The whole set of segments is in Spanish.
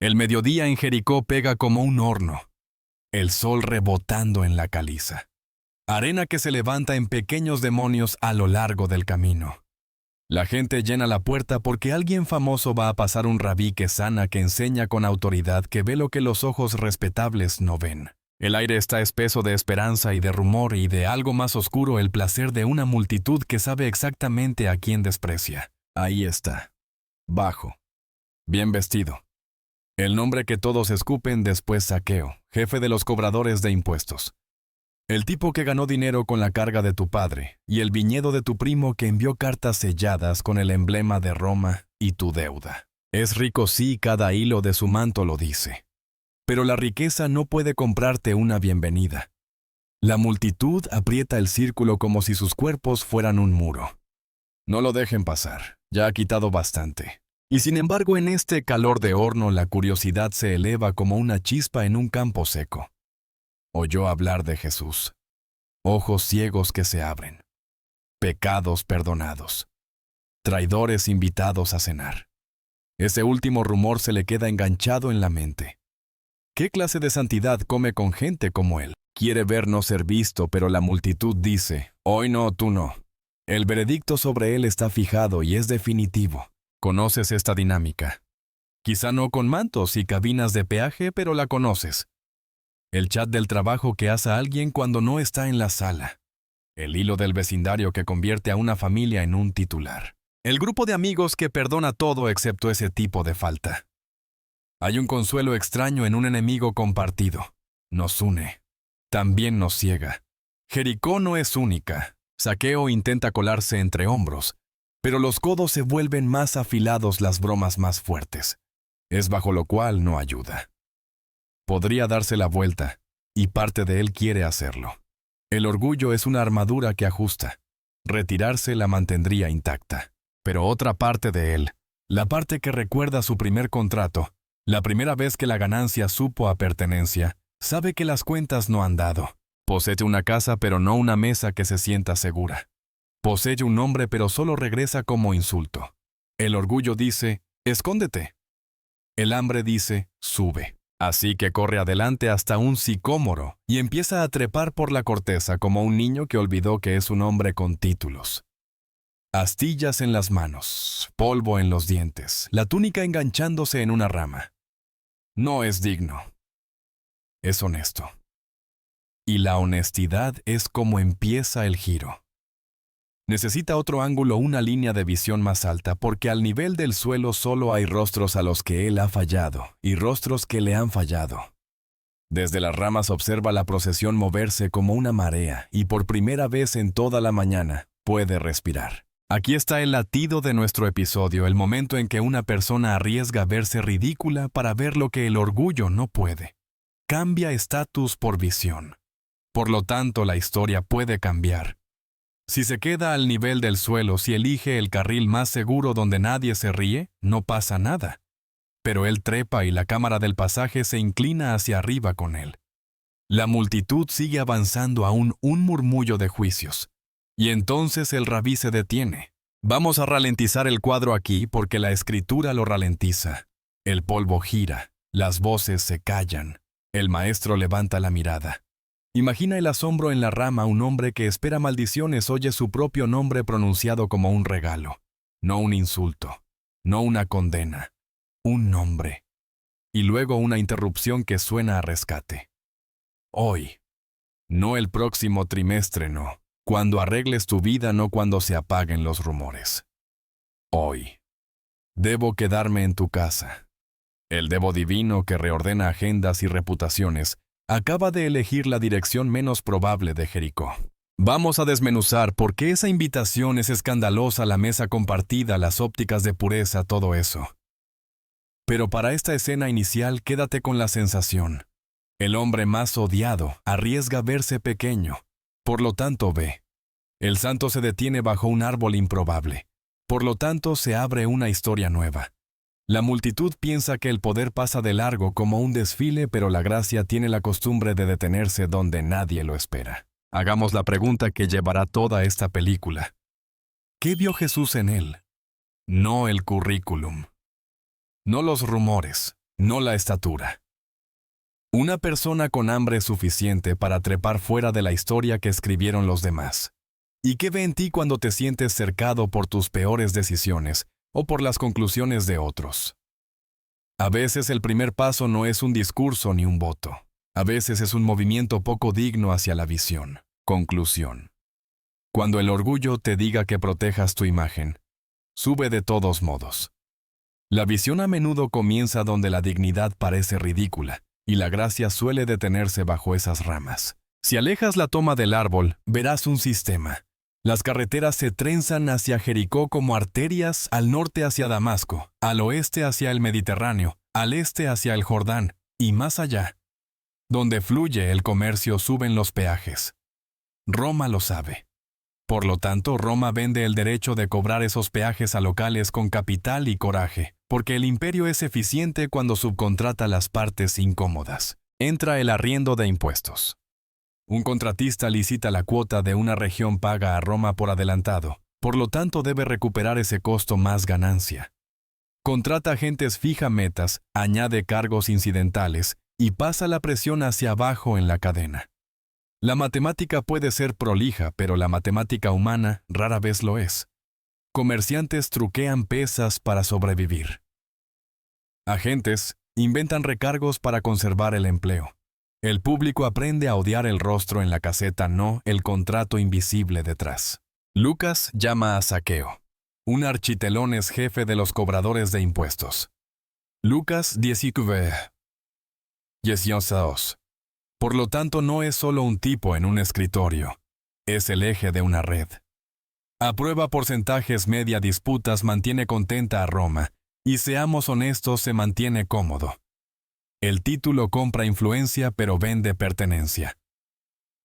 El mediodía en Jericó pega como un horno, el sol rebotando en la caliza. Arena que se levanta en pequeños demonios a lo largo del camino. La gente llena la puerta porque alguien famoso va a pasar, un rabí que sana, que enseña con autoridad, que ve lo que los ojos respetables no ven. El aire está espeso de esperanza y de rumor, y de algo más oscuro, el placer de una multitud que sabe exactamente a quién desprecia. Ahí está, bajo, bien vestido. El nombre que todos escupen después: Zaqueo, jefe de los cobradores de impuestos. El tipo que ganó dinero con la carga de tu padre, y el viñedo de tu primo que envió cartas selladas con el emblema de Roma y tu deuda. Es rico, sí, cada hilo de su manto lo dice. Pero la riqueza no puede comprarte una bienvenida. La multitud aprieta el círculo como si sus cuerpos fueran un muro. No lo dejen pasar, ya ha quitado bastante. Y sin embargo, en este calor de horno, la curiosidad se eleva como una chispa en un campo seco. Oyó hablar de Jesús. Ojos ciegos que se abren. Pecados perdonados. Traidores invitados a cenar. Ese último rumor se le queda enganchado en la mente. ¿Qué clase de santidad come con gente como él? Quiere ver no ser visto, pero la multitud dice: hoy no, tú no. El veredicto sobre él está fijado y es definitivo. ¿Conoces esta dinámica? Quizá no con mantos y cabinas de peaje, pero la conoces. El chat del trabajo que hace a alguien cuando no está en la sala. El hilo del vecindario que convierte a una familia en un titular. El grupo de amigos que perdona todo excepto ese tipo de falta. Hay un consuelo extraño en un enemigo compartido. Nos une. También nos ciega. Jericó no es única. Zaqueo intenta colarse entre hombros, pero los codos se vuelven más afilados, las bromas más fuertes. Es bajo lo cual no ayuda. Podría darse la vuelta, y parte de él quiere hacerlo. El orgullo es una armadura que ajusta. Retirarse la mantendría intacta. Pero otra parte de él, la parte que recuerda su primer contrato, la primera vez que la ganancia supo a pertenencia, sabe que las cuentas no han dado. Posee una casa, pero no una mesa que se sienta segura. Posee un nombre, pero solo regresa como insulto. El orgullo dice: escóndete. El hambre dice: sube. Así que corre adelante hasta un sicómoro y empieza a trepar por la corteza como un niño que olvidó que es un hombre con títulos. Astillas en las manos, polvo en los dientes, la túnica enganchándose en una rama. No es digno. Es honesto. Y la honestidad es como empieza el giro. Necesita otro ángulo, una línea de visión más alta, porque al nivel del suelo solo hay rostros a los que él ha fallado y rostros que le han fallado. Desde las ramas observa la procesión moverse como una marea y por primera vez en toda la mañana puede respirar. Aquí está el latido de nuestro episodio, el momento en que una persona arriesga verse ridícula para ver lo que el orgullo no puede. Cambia estatus por visión. Por lo tanto, la historia puede cambiar. Si se queda al nivel del suelo, si elige el carril más seguro donde nadie se ríe, no pasa nada. Pero él trepa y la cámara del pasaje se inclina hacia arriba con él. La multitud sigue avanzando, aún un murmullo de juicios. Y entonces el rabí se detiene. Vamos a ralentizar el cuadro aquí porque la escritura lo ralentiza. El polvo gira, las voces se callan. El maestro levanta la mirada. Imagina el asombro en la rama. Un hombre que espera maldiciones oye su propio nombre pronunciado como un regalo. No un insulto, no una condena, un nombre. Y luego una interrupción que suena a rescate. Hoy. No el próximo trimestre, no. Cuando arregles tu vida, no cuando se apaguen los rumores. Hoy. Debo quedarme en tu casa. El debo divino que reordena agendas y reputaciones acaba de elegir la dirección menos probable de Jericó. Vamos a desmenuzar por qué esa invitación es escandalosa, la mesa compartida, las ópticas de pureza, todo eso. Pero para esta escena inicial, quédate con la sensación. El hombre más odiado arriesga verse pequeño. Por lo tanto, ve. El santo se detiene bajo un árbol improbable. Por lo tanto, se abre una historia nueva. La multitud piensa que el poder pasa de largo como un desfile, pero la gracia tiene la costumbre de detenerse donde nadie lo espera. Hagamos la pregunta que llevará toda esta película. ¿Qué vio Jesús en él? No el currículum. No los rumores. no la estatura. Una persona con hambre suficiente para trepar fuera de la historia que escribieron los demás. ¿Y qué ve en ti cuando te sientes cercado por tus peores decisiones o por las conclusiones de otros? A veces el primer paso no es un discurso ni un voto. A veces es un movimiento poco digno hacia la visión. Conclusión. Cuando el orgullo te diga que protejas tu imagen, sube de todos modos. La visión a menudo comienza donde la dignidad parece ridícula, y la gracia suele detenerse bajo esas ramas. Si alejas la toma del árbol, verás un sistema. Las carreteras se trenzan hacia Jericó como arterias, al norte hacia Damasco, al oeste hacia el Mediterráneo, al este hacia el Jordán, y más allá. Donde fluye el comercio suben los peajes. Roma lo sabe. Por lo tanto, Roma vende el derecho de cobrar esos peajes a locales con capital y coraje, porque el imperio es eficiente cuando subcontrata las partes incómodas. Entra el arriendo de impuestos. Un contratista licita la cuota de una región paga a Roma por adelantado, por lo tanto debe recuperar ese costo más ganancia. Contrata agentes, fija metas, añade cargos incidentales y pasa la presión hacia abajo en la cadena. La matemática puede ser prolija, pero la matemática humana rara vez lo es. Comerciantes truquean pesas para sobrevivir. Agentes inventan recargos para conservar el empleo. El público aprende a odiar el rostro en la caseta, no el contrato invisible detrás. Lucas llama a Zaqueo. Un architelón es jefe de los cobradores de impuestos. Lucas 19. Por lo tanto, no es solo un tipo en un escritorio, es el eje de una red. Aprueba porcentajes, media disputas, mantiene contenta a Roma, y seamos honestos, se mantiene cómodo. El título compra influencia, pero vende pertenencia.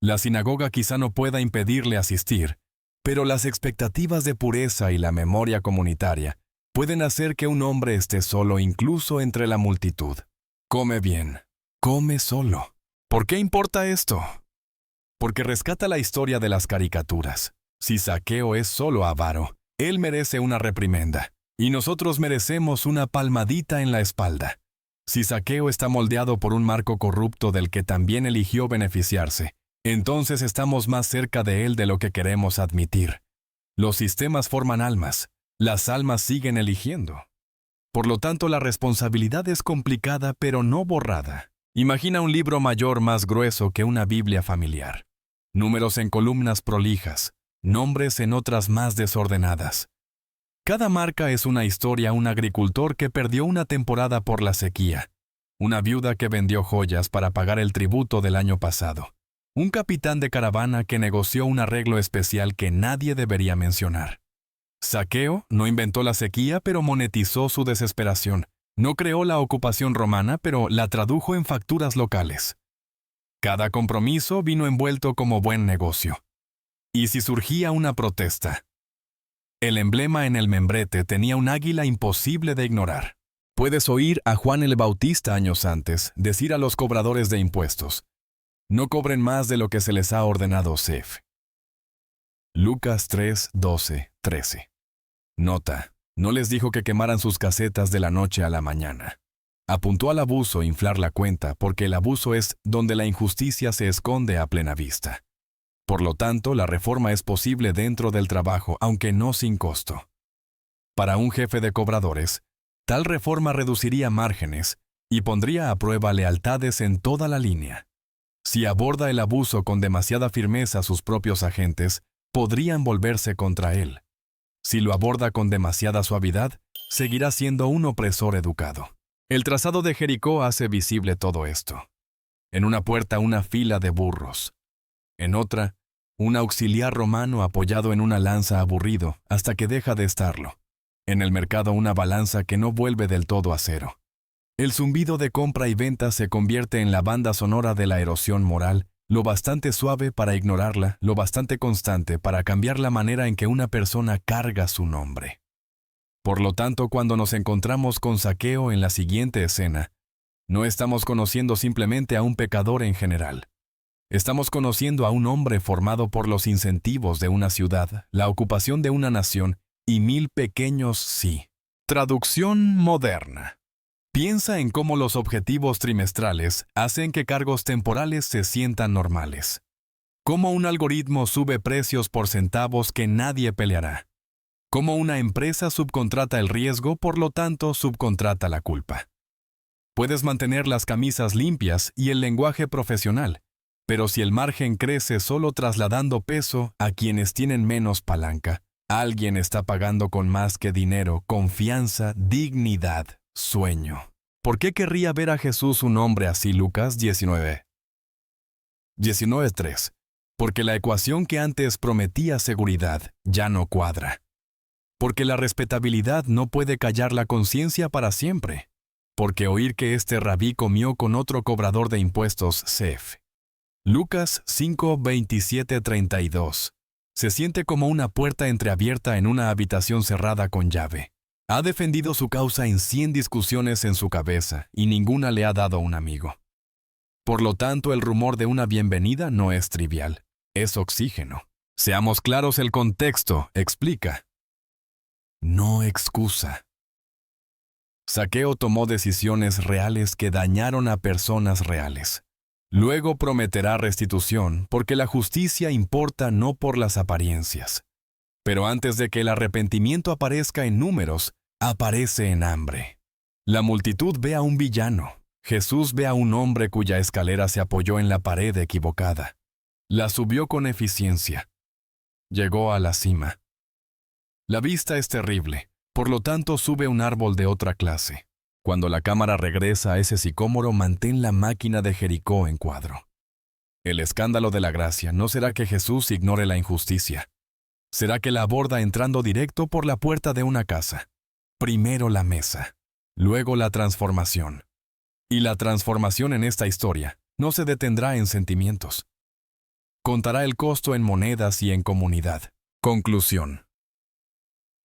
La sinagoga quizá no pueda impedirle asistir, pero las expectativas de pureza y la memoria comunitaria pueden hacer que un hombre esté solo incluso entre la multitud. Come bien, come solo. ¿Por qué importa esto? Porque rescata la historia de las caricaturas. Si Zaqueo es solo avaro, él merece una reprimenda, y nosotros merecemos una palmadita en la espalda. Si Zaqueo está moldeado por un marco corrupto del que también eligió beneficiarse, entonces estamos más cerca de él de lo que queremos admitir. Los sistemas forman almas, las almas siguen eligiendo. Por lo tanto, la responsabilidad es complicada pero no borrada. Imagina un libro mayor más grueso que una Biblia familiar. Números en columnas prolijas, nombres en otras más desordenadas. Cada marca es una historia: un agricultor que perdió una temporada por la sequía, una viuda que vendió joyas para pagar el tributo del año pasado, un capitán de caravana que negoció un arreglo especial que nadie debería mencionar. Zaqueo no inventó la sequía, pero monetizó su desesperación. No creó la ocupación romana, pero la tradujo en facturas locales. Cada compromiso vino envuelto como buen negocio. Y si surgía una protesta, el emblema en el membrete tenía un águila imposible de ignorar. Puedes oír a Juan el Bautista años antes decir a los cobradores de impuestos: no cobren más de lo que se les ha ordenado Sef. Lucas 3, 12, 13. Nota: no les dijo que quemaran sus casetas de la noche a la mañana. Apuntó al abuso, inflar la cuenta, porque el abuso es donde la injusticia se esconde a plena vista. Por lo tanto, la reforma es posible dentro del trabajo, aunque no sin costo. Para un jefe de cobradores, tal reforma reduciría márgenes y pondría a prueba lealtades en toda la línea. Si aborda el abuso con demasiada firmeza, sus propios agentes podrían volverse contra él. Si lo aborda con demasiada suavidad, seguirá siendo un opresor educado. El trazado de Jericó hace visible todo esto. En una puerta, una fila de burros. En otra, un auxiliar romano apoyado en una lanza, aburrido hasta que deja de estarlo. En el mercado, una balanza que no vuelve del todo a cero. El zumbido de compra y venta se convierte en la banda sonora de la erosión moral, lo bastante suave para ignorarla, lo bastante constante para cambiar la manera en que una persona carga su nombre. Por lo tanto, cuando nos encontramos con Zaqueo en la siguiente escena, no estamos conociendo simplemente a un pecador en general. Estamos conociendo a un hombre formado por los incentivos de una ciudad, la ocupación de una nación y 1000 pequeños sí. Traducción moderna. Piensa en cómo los objetivos trimestrales hacen que cargos temporales se sientan normales. Cómo un algoritmo sube precios por centavos que nadie peleará. Cómo una empresa subcontrata el riesgo, por lo tanto subcontrata la culpa. Puedes mantener las camisas limpias y el lenguaje profesional, pero si el margen crece solo trasladando peso a quienes tienen menos palanca, alguien está pagando con más que dinero, confianza, dignidad, sueño. ¿Por qué querría ver a Jesús un hombre así? Lucas 19. 19:3. Porque la ecuación que antes prometía seguridad ya no cuadra. Porque la respetabilidad no puede callar la conciencia para siempre. Porque oír que este rabí comió con otro cobrador de impuestos, Sef. Lucas 5:27-32. Se siente como una puerta entreabierta en una habitación cerrada con llave. Ha defendido su causa en 100 discusiones en su cabeza y ninguna le ha dado un amigo. Por lo tanto, el rumor de una bienvenida no es trivial, es oxígeno. Seamos claros, el contexto explica. No excusa. Zaqueo tomó decisiones reales que dañaron a personas reales. Luego prometerá restitución porque la justicia importa no por las apariencias. Pero antes de que el arrepentimiento aparezca en números, aparece en hambre. La multitud ve a un villano. Jesús ve a un hombre cuya escalera se apoyó en la pared equivocada. La subió con eficiencia. Llegó a la cima. La vista es terrible, por lo tanto sube un árbol de otra clase. Cuando la cámara regresa a ese sicómoro, mantén la máquina de Jericó en cuadro. El escándalo de la gracia no será que Jesús ignore la injusticia. Será que la aborda entrando directo por la puerta de una casa. Primero la mesa, luego la transformación. Y la transformación en esta historia no se detendrá en sentimientos. Contará el costo en monedas y en comunidad. Conclusión.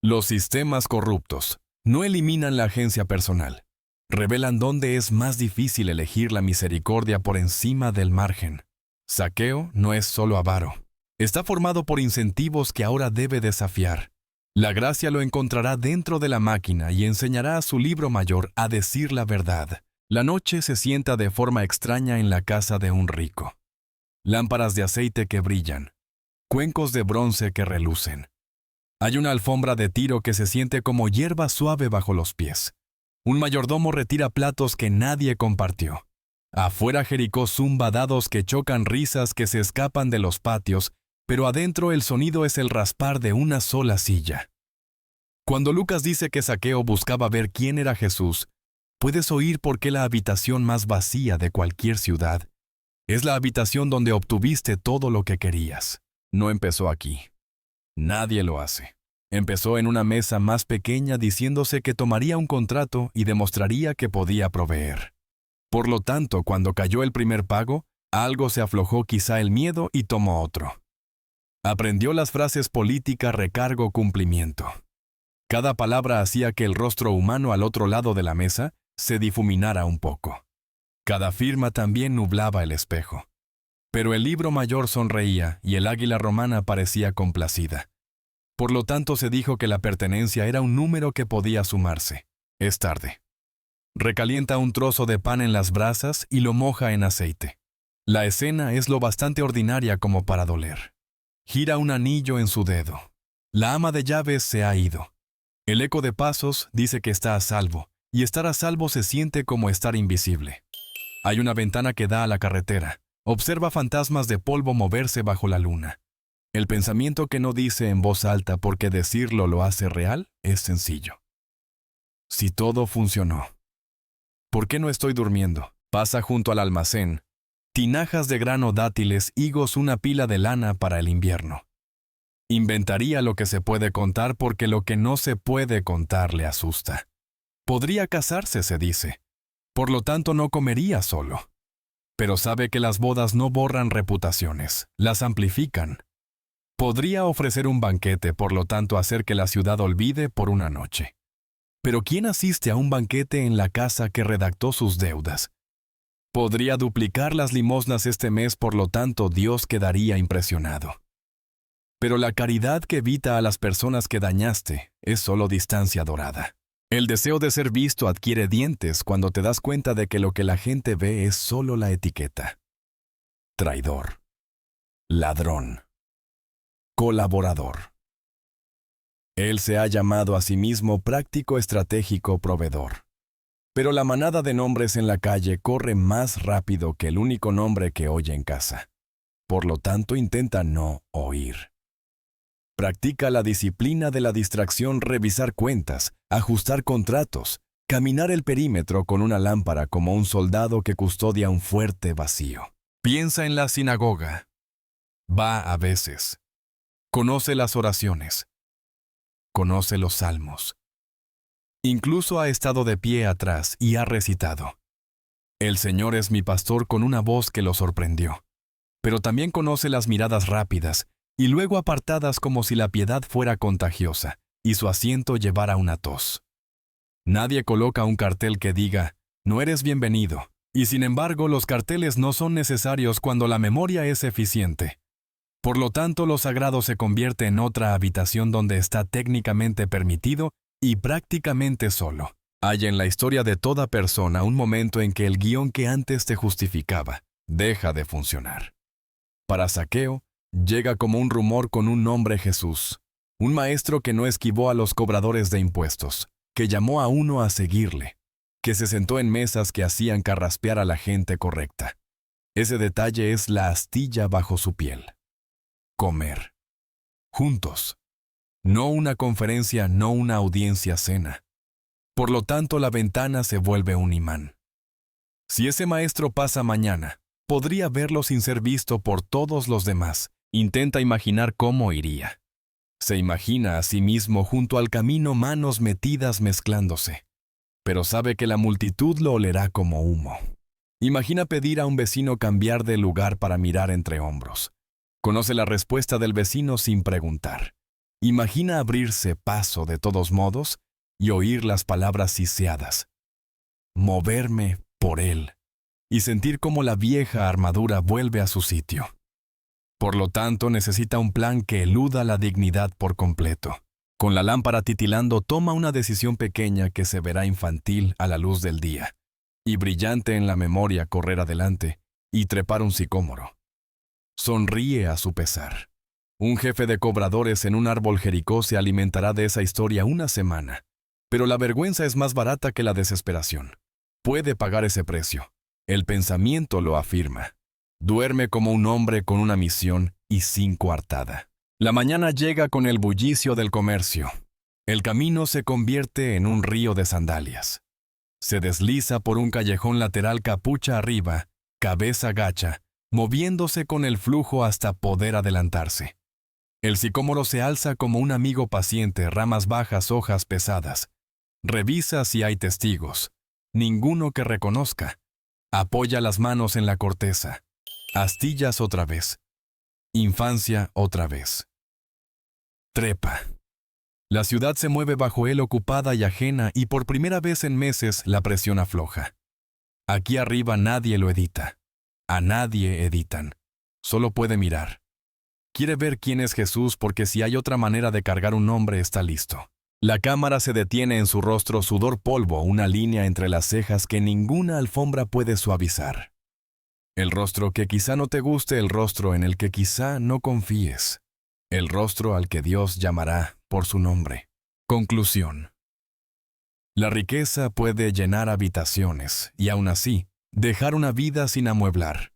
Los sistemas corruptos no eliminan la agencia personal. Revelan dónde es más difícil elegir la misericordia por encima del margen. Zaqueo no es solo avaro. Está formado por incentivos que ahora debe desafiar. La gracia lo encontrará dentro de la máquina y enseñará a su libro mayor a decir la verdad. La noche se sienta de forma extraña en la casa de un rico. Lámparas de aceite que brillan. Cuencos de bronce que relucen. Hay una alfombra de Tiro que se siente como hierba suave bajo los pies. Un mayordomo retira platos que nadie compartió. Afuera Jericó zumba dados que chocan, risas que se escapan de los patios, pero adentro el sonido es el raspar de una sola silla. Cuando Lucas dice que Zaqueo buscaba ver quién era Jesús, puedes oír por qué la habitación más vacía de cualquier ciudad es la habitación donde obtuviste todo lo que querías. No empezó aquí. Nadie lo hace. Empezó en una mesa más pequeña diciéndose que tomaría un contrato y demostraría que podía proveer. Por lo tanto, cuando cayó el primer pago, algo se aflojó, quizá el miedo, y tomó otro. Aprendió las frases política, recargo, cumplimiento. Cada palabra hacía que el rostro humano al otro lado de la mesa se difuminara un poco. Cada firma también nublaba el espejo. Pero el libro mayor sonreía y el águila romana parecía complacida. Por lo tanto se dijo que la pertenencia era un número que podía sumarse. Es tarde. Recalienta un trozo de pan en las brasas y lo moja en aceite. La escena es lo bastante ordinaria como para doler. Gira un anillo en su dedo. La ama de llaves se ha ido. El eco de pasos dice que está a salvo, y estar a salvo se siente como estar invisible. Hay una ventana que da a la carretera. Observa fantasmas de polvo moverse bajo la luna. El pensamiento que no dice en voz alta porque decirlo lo hace real es sencillo. Si todo funcionó, ¿por qué no estoy durmiendo? Pasa junto al almacén. Tinajas de grano, dátiles, higos, una pila de lana para el invierno. Inventaría lo que se puede contar porque lo que no se puede contar le asusta. Podría casarse, se dice. Por lo tanto, no comería solo. Pero sabe que las bodas no borran reputaciones, las amplifican. Podría ofrecer un banquete, por lo tanto hacer que la ciudad olvide por una noche. Pero ¿quién asiste a un banquete en la casa que redactó sus deudas? Podría duplicar las limosnas este mes, por lo tanto Dios quedaría impresionado. Pero la caridad que evita a las personas que dañaste es solo distancia dorada. El deseo de ser visto adquiere dientes cuando te das cuenta de que lo que la gente ve es solo la etiqueta. Traidor. Ladrón. Colaborador. Él se ha llamado a sí mismo práctico estratégico proveedor. Pero la manada de nombres en la calle corre más rápido que el único nombre que oye en casa. Por lo tanto, intenta no oír. Practica la disciplina de la distracción, revisar cuentas, ajustar contratos, caminar el perímetro con una lámpara como un soldado que custodia un fuerte vacío. Piensa en la sinagoga. Va a veces. Conoce las oraciones. Conoce los salmos. Incluso ha estado de pie atrás y ha recitado. El Señor es mi pastor con una voz que lo sorprendió. Pero también conoce las miradas rápidas y luego apartadas como si la piedad fuera contagiosa y su asiento llevara una tos. Nadie coloca un cartel que diga, no eres bienvenido, y sin embargo los carteles no son necesarios cuando la memoria es eficiente. Por lo tanto, lo sagrado se convierte en otra habitación donde está técnicamente permitido y prácticamente solo. Hay en la historia de toda persona un momento en que el guión que antes te justificaba deja de funcionar. Para Zaqueo, llega como un rumor con un nombre Jesús, un maestro que no esquivó a los cobradores de impuestos, que llamó a uno a seguirle, que se sentó en mesas que hacían carraspear a la gente correcta. Ese detalle es la astilla bajo su piel. Comer. Juntos. No una conferencia, no una audiencia cena. Por lo tanto, la ventana se vuelve un imán. Si ese maestro pasa mañana, podría verlo sin ser visto por todos los demás. Intenta imaginar cómo iría. Se imagina a sí mismo junto al camino, manos metidas mezclándose. Pero sabe que la multitud lo olerá como humo. Imagina pedir a un vecino cambiar de lugar para mirar entre hombros. Conoce la respuesta del vecino sin preguntar. Imagina abrirse paso de todos modos y oír las palabras siseadas. Moverme por él y sentir cómo la vieja armadura vuelve a su sitio. Por lo tanto, necesita un plan que eluda la dignidad por completo. Con la lámpara titilando, toma una decisión pequeña que se verá infantil a la luz del día, y brillante en la memoria correr adelante y trepar un sicómoro. Sonríe a su pesar. Un jefe de cobradores en un árbol Jericó se alimentará de esa historia una semana, pero la vergüenza es más barata que la desesperación. Puede pagar ese precio. El pensamiento lo afirma. Duerme como un hombre con una misión y sin coartada. La mañana llega con el bullicio del comercio. El camino se convierte en un río de sandalias. Se desliza por un callejón lateral capucha arriba, cabeza gacha, moviéndose con el flujo hasta poder adelantarse. El sicómoro se alza como un amigo paciente, ramas bajas, hojas pesadas. Revisa si hay testigos. Ninguno que reconozca. Apoya las manos en la corteza. Astillas otra vez. Infancia otra vez. Trepa. La ciudad se mueve bajo él ocupada y ajena y por primera vez en meses la presión afloja. Aquí arriba nadie lo edita. A nadie editan. Solo puede mirar. Quiere ver quién es Jesús porque si hay otra manera de cargar un nombre está listo. La cámara se detiene en su rostro, sudor polvo, una línea entre las cejas que ninguna alfombra puede suavizar. El rostro que quizá no te guste, el rostro en el que quizá no confíes. El rostro al que Dios llamará por su nombre. Conclusión. La riqueza puede llenar habitaciones y aún así, dejar una vida sin amueblar.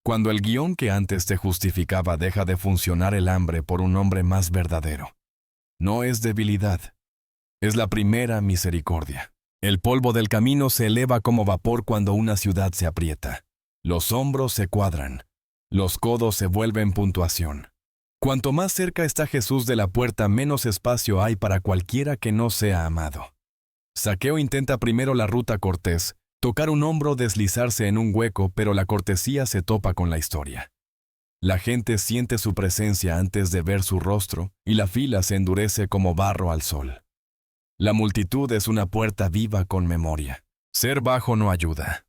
Cuando el guión que antes te justificaba deja de funcionar, el hambre por un hombre más verdadero. No es debilidad, es la primera misericordia. El polvo del camino se eleva como vapor cuando una ciudad se aprieta. Los hombros se cuadran, los codos se vuelven puntuación. Cuanto más cerca está Jesús de la puerta, menos espacio hay para cualquiera que no sea amado. Zaqueo intenta primero la ruta cortés, tocar un hombro, deslizarse en un hueco, pero la cortesía se topa con la historia. La gente siente su presencia antes de ver su rostro y la fila se endurece como barro al sol. La multitud es una puerta viva con memoria. Ser bajo no ayuda.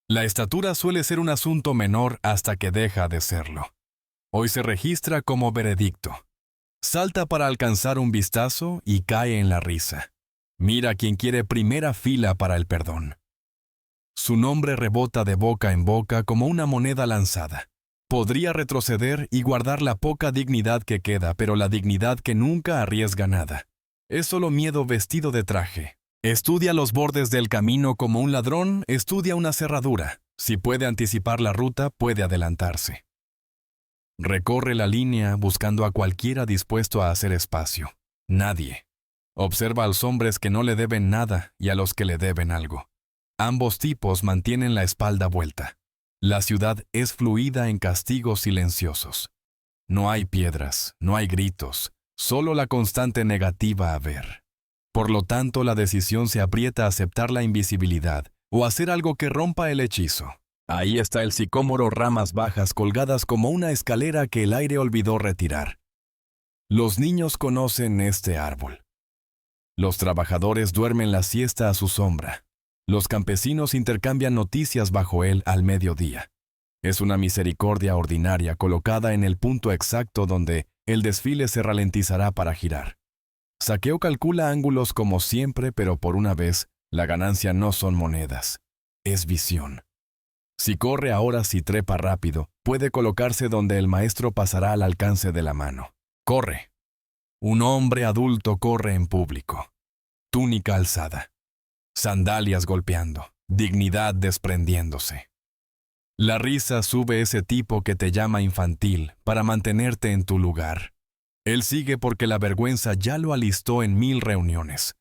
La estatura suele ser un asunto menor hasta que deja de serlo. Hoy se registra como veredicto. Salta para alcanzar un vistazo y cae en la risa. Mira quien quiere primera fila para el perdón. Su nombre rebota de boca en boca como una moneda lanzada. Podría retroceder y guardar la poca dignidad que queda, pero la dignidad que nunca arriesga nada. Es solo miedo vestido de traje. Estudia los bordes del camino como un ladrón estudia una cerradura. Si puede anticipar la ruta, puede adelantarse. Recorre la línea buscando a cualquiera dispuesto a hacer espacio. Nadie. Observa a los hombres que no le deben nada y a los que le deben algo. Ambos tipos mantienen la espalda vuelta. La ciudad es fluida en castigos silenciosos. No hay piedras, no hay gritos, solo la constante negativa a ver. Por lo tanto, la decisión se aprieta a aceptar la invisibilidad o hacer algo que rompa el hechizo. Ahí está el sicómoro, ramas bajas colgadas como una escalera que el aire olvidó retirar. Los niños conocen este árbol. Los trabajadores duermen la siesta a su sombra. Los campesinos intercambian noticias bajo él al mediodía. Es una misericordia ordinaria colocada en el punto exacto donde el desfile se ralentizará para girar. Zaqueo calcula ángulos como siempre, pero por una vez, la ganancia no son monedas, es visión. Si corre ahora, si trepa rápido, puede colocarse donde el maestro pasará al alcance de la mano. Corre. Un hombre adulto corre en público. Túnica alzada. Sandalias golpeando. Dignidad desprendiéndose. La risa sube ese tipo que te llama infantil para mantenerte en tu lugar. Él sigue porque la vergüenza ya lo alistó en 1000 reuniones.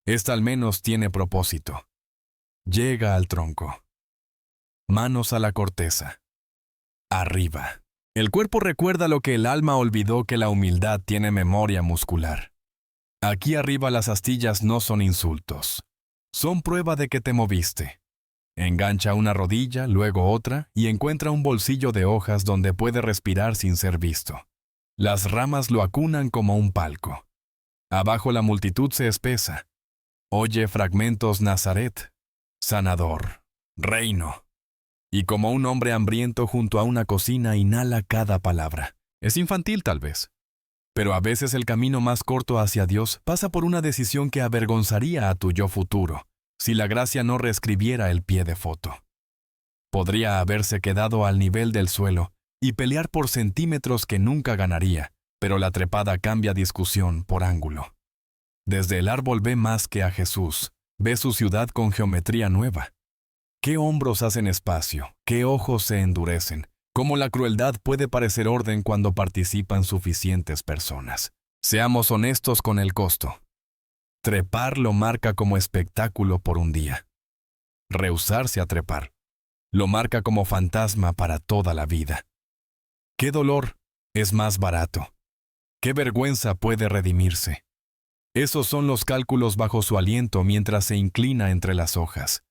Esta al menos tiene propósito. Llega al tronco. Manos a la corteza. Arriba. El cuerpo recuerda lo que el alma olvidó, que la humildad tiene memoria muscular. Aquí arriba las astillas no son insultos. Son prueba de que te moviste. Engancha una rodilla, luego otra, y encuentra un bolsillo de hojas donde puede respirar sin ser visto. Las ramas lo acunan como un palco. Abajo la multitud se espesa. Oye fragmentos Nazaret, sanador, reino. Y como un hombre hambriento junto a una cocina inhala cada palabra. Es infantil tal vez. Pero a veces el camino más corto hacia Dios pasa por una decisión que avergonzaría a tu yo futuro, si la gracia no reescribiera el pie de foto. Podría haberse quedado al nivel del suelo y pelear por centímetros que nunca ganaría, pero la trepada cambia discusión por ángulo. Desde el árbol ve más que a Jesús, ve su ciudad con geometría nueva. ¿Qué hombros hacen espacio? ¿Qué ojos se endurecen? ¿Cómo la crueldad puede parecer orden cuando participan suficientes personas? Seamos honestos con el costo. Trepar lo marca como espectáculo por un día. Rehusarse a trepar lo marca como fantasma para toda la vida. ¿Qué dolor es más barato? ¿Qué vergüenza puede redimirse? Esos son los cálculos bajo su aliento mientras se inclina entre las hojas.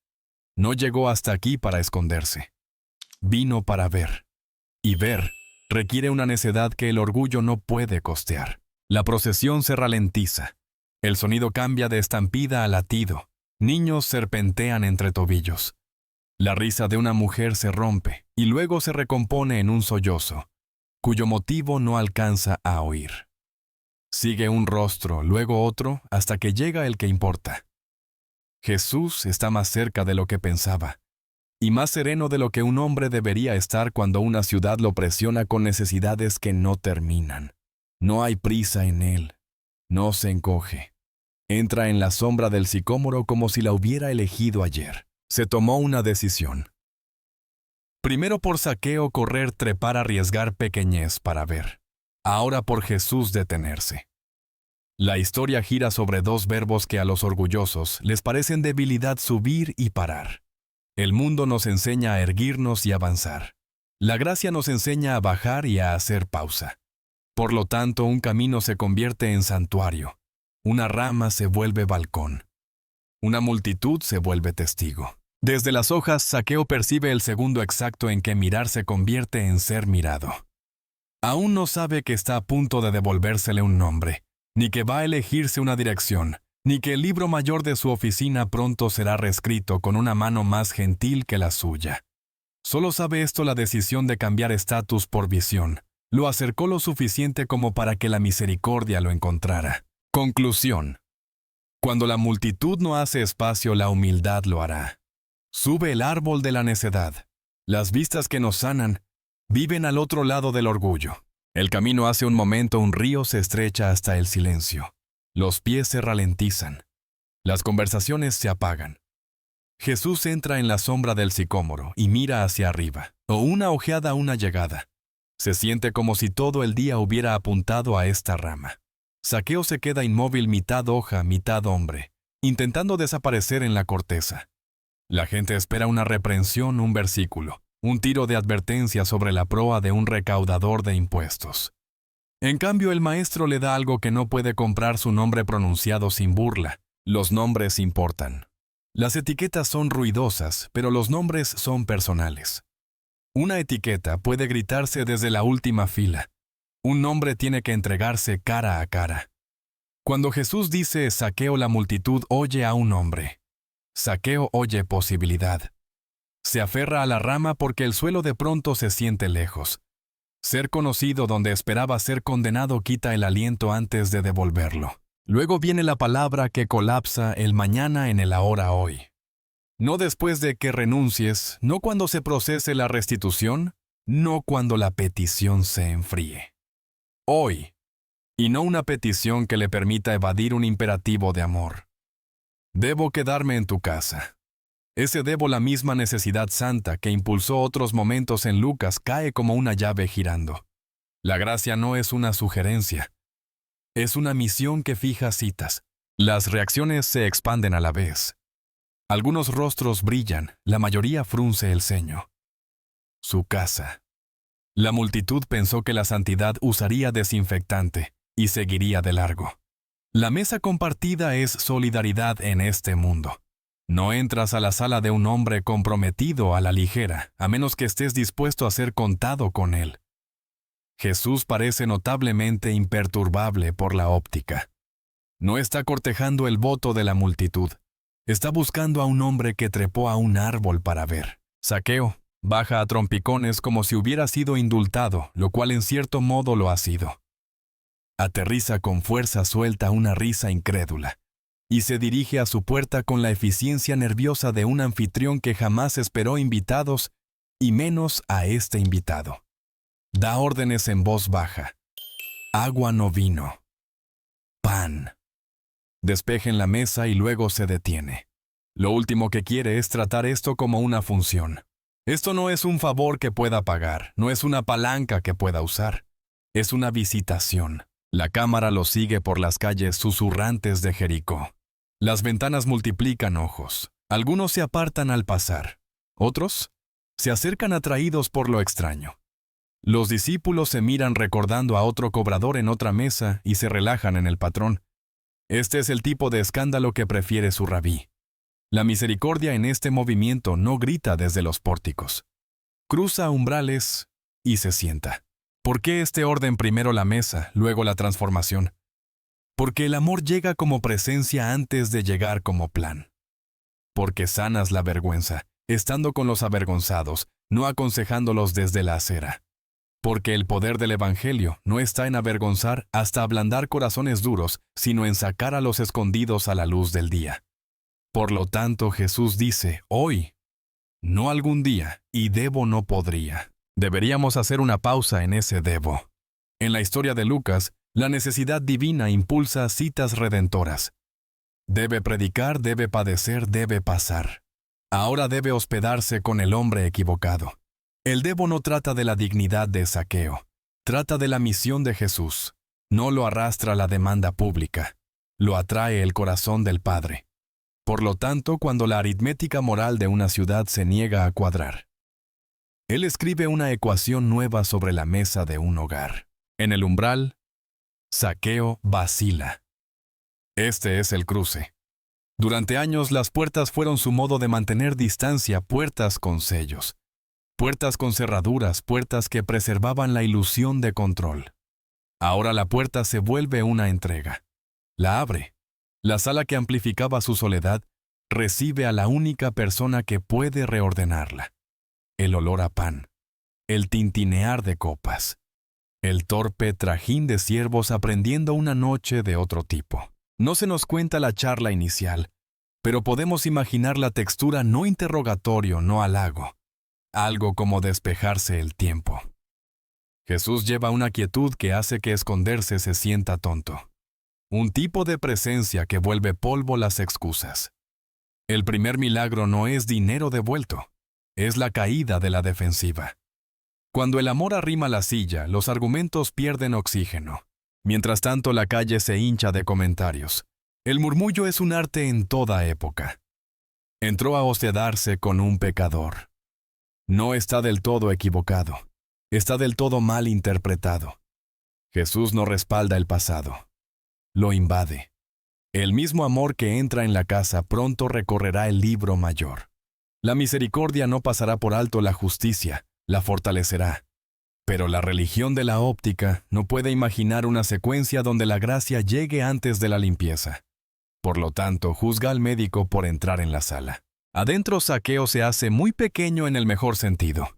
No llegó hasta aquí para esconderse. Vino para ver. Y ver requiere una necedad que el orgullo no puede costear. La procesión se ralentiza. El sonido cambia de estampida a latido. Niños serpentean entre tobillos. La risa de una mujer se rompe y luego se recompone en un sollozo, cuyo motivo no alcanza a oír. Sigue un rostro, luego otro, hasta que llega el que importa. Jesús está más cerca de lo que pensaba, y más sereno de lo que un hombre debería estar cuando una ciudad lo presiona con necesidades que no terminan. No hay prisa en él, no se encoge. Entra en la sombra del sicómoro como si la hubiera elegido ayer. Se tomó una decisión. Primero por Zaqueo correr, trepar, arriesgar pequeñez para ver. Ahora por Jesús detenerse. La historia gira sobre dos verbos que a los orgullosos les parecen debilidad: subir y parar. El mundo nos enseña a erguirnos y avanzar. La gracia nos enseña a bajar y a hacer pausa. Por lo tanto, un camino se convierte en santuario. Una rama se vuelve balcón. Una multitud se vuelve testigo. Desde las hojas, Zaqueo percibe el segundo exacto en que mirar se convierte en ser mirado. Aún no sabe que está a punto de devolvérsele un nombre, ni que va a elegirse una dirección, ni que el libro mayor de su oficina pronto será reescrito con una mano más gentil que la suya. Solo sabe esto: la decisión de cambiar estatus por visión lo acercó lo suficiente como para que la misericordia lo encontrara. Conclusión. Cuando la multitud no hace espacio, la humildad lo hará. Sube el árbol de la necedad. Las vistas que nos sanan viven al otro lado del orgullo. El camino hace un momento, un río se estrecha hasta el silencio. Los pies se ralentizan. Las conversaciones se apagan. Jesús entra en la sombra del sicómoro y mira hacia arriba, o una ojeada a una llegada. Se siente como si todo el día hubiera apuntado a esta rama. Zaqueo se queda inmóvil, mitad hoja, mitad hombre, intentando desaparecer en la corteza. La gente espera una reprensión, un versículo, un tiro de advertencia sobre la proa de un recaudador de impuestos. En cambio, el maestro le da algo que no puede comprar: su nombre pronunciado sin burla. Los nombres importan. Las etiquetas son ruidosas, pero los nombres son personales. Una etiqueta puede gritarse desde la última fila. Un nombre tiene que entregarse cara a cara. Cuando Jesús dice Zaqueo, la multitud oye a un hombre. Zaqueo oye posibilidad. Se aferra a la rama porque el suelo de pronto se siente lejos. Ser conocido donde esperaba ser condenado quita el aliento antes de devolverlo. Luego viene la palabra que colapsa el mañana en el ahora hoy. No después de que renuncies, no cuando se procese la restitución, no cuando la petición se enfríe. Hoy, y no una petición que le permita evadir un imperativo de amor. Debo quedarme en tu casa. Ese debo, la misma necesidad santa que impulsó otros momentos en Lucas, cae como una llave girando. La gracia no es una sugerencia. Es una misión que fija citas. Las reacciones se expanden a la vez. Algunos rostros brillan, la mayoría frunce el ceño. Su casa. La multitud pensó que la santidad usaría desinfectante y seguiría de largo. La mesa compartida es solidaridad en este mundo. No entras a la sala de un hombre comprometido a la ligera, a menos que estés dispuesto a ser contado con él. Jesús parece notablemente imperturbable por la óptica. No está cortejando el voto de la multitud. Está buscando a un hombre que trepó a un árbol para ver. Zaqueo baja a trompicones como si hubiera sido indultado, lo cual en cierto modo lo ha sido. Aterriza con fuerza, suelta una risa incrédula, y se dirige a su puerta con la eficiencia nerviosa de un anfitrión que jamás esperó invitados, y menos a este invitado. Da órdenes en voz baja. Agua, no vino. Pan. Despejen la mesa y luego se detiene. Lo último que quiere es tratar esto como una función. Esto no es un favor que pueda pagar, no es una palanca que pueda usar. Es una visitación. La cámara lo sigue por las calles susurrantes de Jericó. Las ventanas multiplican ojos. Algunos se apartan al pasar. Otros se acercan atraídos por lo extraño. Los discípulos se miran recordando a otro cobrador en otra mesa y se relajan en el patrón. Este es el tipo de escándalo que prefiere su rabí. La misericordia en este movimiento no grita desde los pórticos. Cruza umbrales y se sienta. ¿Por qué este orden? Primero la mesa, luego la transformación? Porque el amor llega como presencia antes de llegar como plan. Porque sanas la vergüenza, estando con los avergonzados, no aconsejándolos desde la acera. Porque el poder del Evangelio no está en avergonzar hasta ablandar corazones duros, sino en sacar a los escondidos a la luz del día. Por lo tanto, Jesús dice, hoy, no algún día, y debo no podría. Deberíamos hacer una pausa en ese debo. En la historia de Lucas, la necesidad divina impulsa citas redentoras. Debe predicar, debe padecer, debe pasar. Ahora debe hospedarse con el hombre equivocado. El debo no trata de la dignidad de Zaqueo, trata de la misión de Jesús. No lo arrastra la demanda pública, lo atrae el corazón del Padre. Por lo tanto, cuando la aritmética moral de una ciudad se niega a cuadrar, Él escribe una ecuación nueva sobre la mesa de un hogar. En el umbral, Zaqueo vacila. Este es el cruce. Durante años las puertas fueron su modo de mantener distancia, puertas con sellos. Puertas con cerraduras, puertas que preservaban la ilusión de control. Ahora la puerta se vuelve una entrega. La abre. La sala que amplificaba su soledad recibe a la única persona que puede reordenarla. El olor a pan. El tintinear de copas. El torpe trajín de siervos aprendiendo una noche de otro tipo. No se nos cuenta la charla inicial, pero podemos imaginar la textura no interrogatorio, no halago. Algo como despejarse el tiempo. Jesús lleva una quietud que hace que esconderse se sienta tonto. Un tipo de presencia que vuelve polvo las excusas. El primer milagro no es dinero devuelto, es la caída de la defensiva. Cuando el amor arrima la silla, los argumentos pierden oxígeno. Mientras tanto, la calle se hincha de comentarios. El murmullo es un arte en toda época. Entró a hospedarse con un pecador. No está del todo equivocado. Está del todo mal interpretado. Jesús no respalda el pasado. Lo invade. El mismo amor que entra en la casa pronto recorrerá el libro mayor. La misericordia no pasará por alto la justicia, la fortalecerá. Pero la religión de la óptica no puede imaginar una secuencia donde la gracia llegue antes de la limpieza. Por lo tanto, juzga al médico por entrar en la sala. Adentro, Zaqueo se hace muy pequeño en el mejor sentido.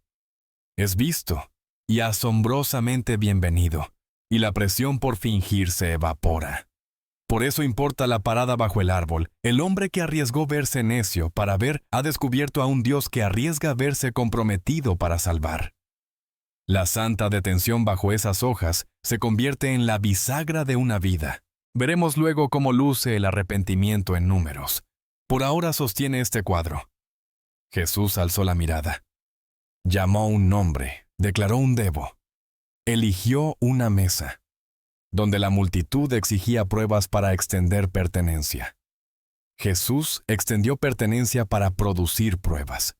Es visto y asombrosamente bienvenido, y la presión por fingir se evapora. Por eso importa la parada bajo el árbol. El hombre que arriesgó verse necio para ver ha descubierto a un Dios que arriesga verse comprometido para salvar. La santa detención bajo esas hojas se convierte en la bisagra de una vida. Veremos luego cómo luce el arrepentimiento en números. Por ahora sostiene este cuadro. Jesús alzó la mirada. Llamó un nombre, declaró un debo. Eligió una mesa, donde la multitud exigía pruebas para extender pertenencia. Jesús extendió pertenencia para producir pruebas.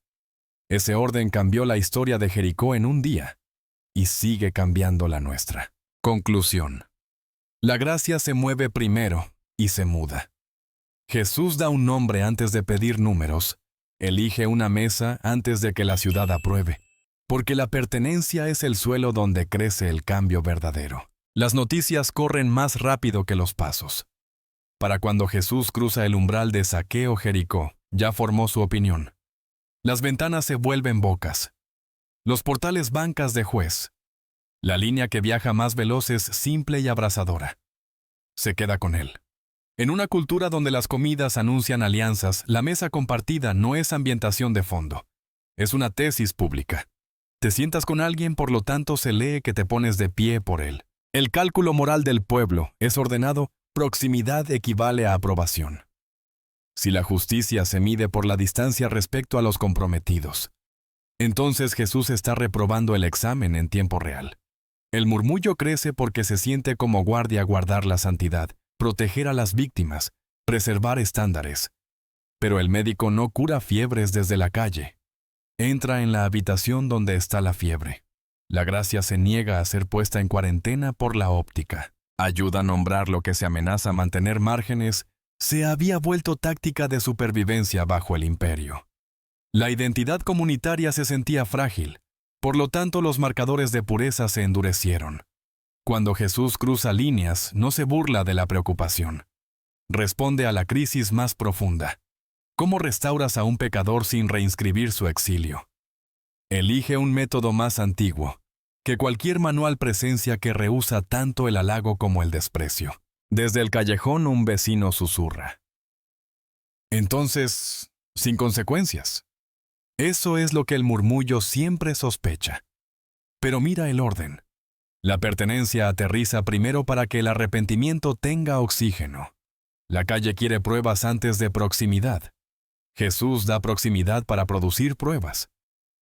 Ese orden cambió la historia de Jericó en un día, y sigue cambiando la nuestra. Conclusión. La gracia se mueve primero y se muda. Jesús da un nombre antes de pedir números, elige una mesa antes de que la ciudad apruebe, porque la pertenencia es el suelo donde crece el cambio verdadero. Las noticias corren más rápido que los pasos. Para cuando Jesús cruza el umbral de Zaqueo, Jericó, ya formó su opinión. Las ventanas se vuelven bocas. Los portales bancas de juez. La línea que viaja más veloz es simple y abrasadora. Se queda con él. En una cultura donde las comidas anuncian alianzas, la mesa compartida no es ambientación de fondo. Es una tesis pública. Te sientas con alguien, por lo tanto se lee que te pones de pie por él. El cálculo moral del pueblo es ordenado, proximidad equivale a aprobación. Si la justicia se mide por la distancia respecto a los comprometidos, entonces Jesús está reprobando el examen en tiempo real. El murmullo crece porque se siente como guardia guardar la santidad, proteger a las víctimas, preservar estándares. Pero el médico no cura fiebres desde la calle. Entra en la habitación donde está la fiebre. La gracia se niega a ser puesta en cuarentena por la óptica. Ayuda a nombrar lo que se amenaza a mantener márgenes. Se había vuelto táctica de supervivencia bajo el imperio. La identidad comunitaria se sentía frágil. Por lo tanto, los marcadores de pureza se endurecieron. Cuando Jesús cruza líneas, no se burla de la preocupación. Responde a la crisis más profunda. ¿Cómo restauras a un pecador sin reinscribir su exilio? Elige un método más antiguo, que cualquier manual presencia que rehúsa tanto el halago como el desprecio. Desde el callejón un vecino susurra. Entonces, sin consecuencias. Eso es lo que el murmullo siempre sospecha. Pero mira el orden. La pertenencia aterriza primero para que el arrepentimiento tenga oxígeno. La calle quiere pruebas antes de proximidad. Jesús da proximidad para producir pruebas.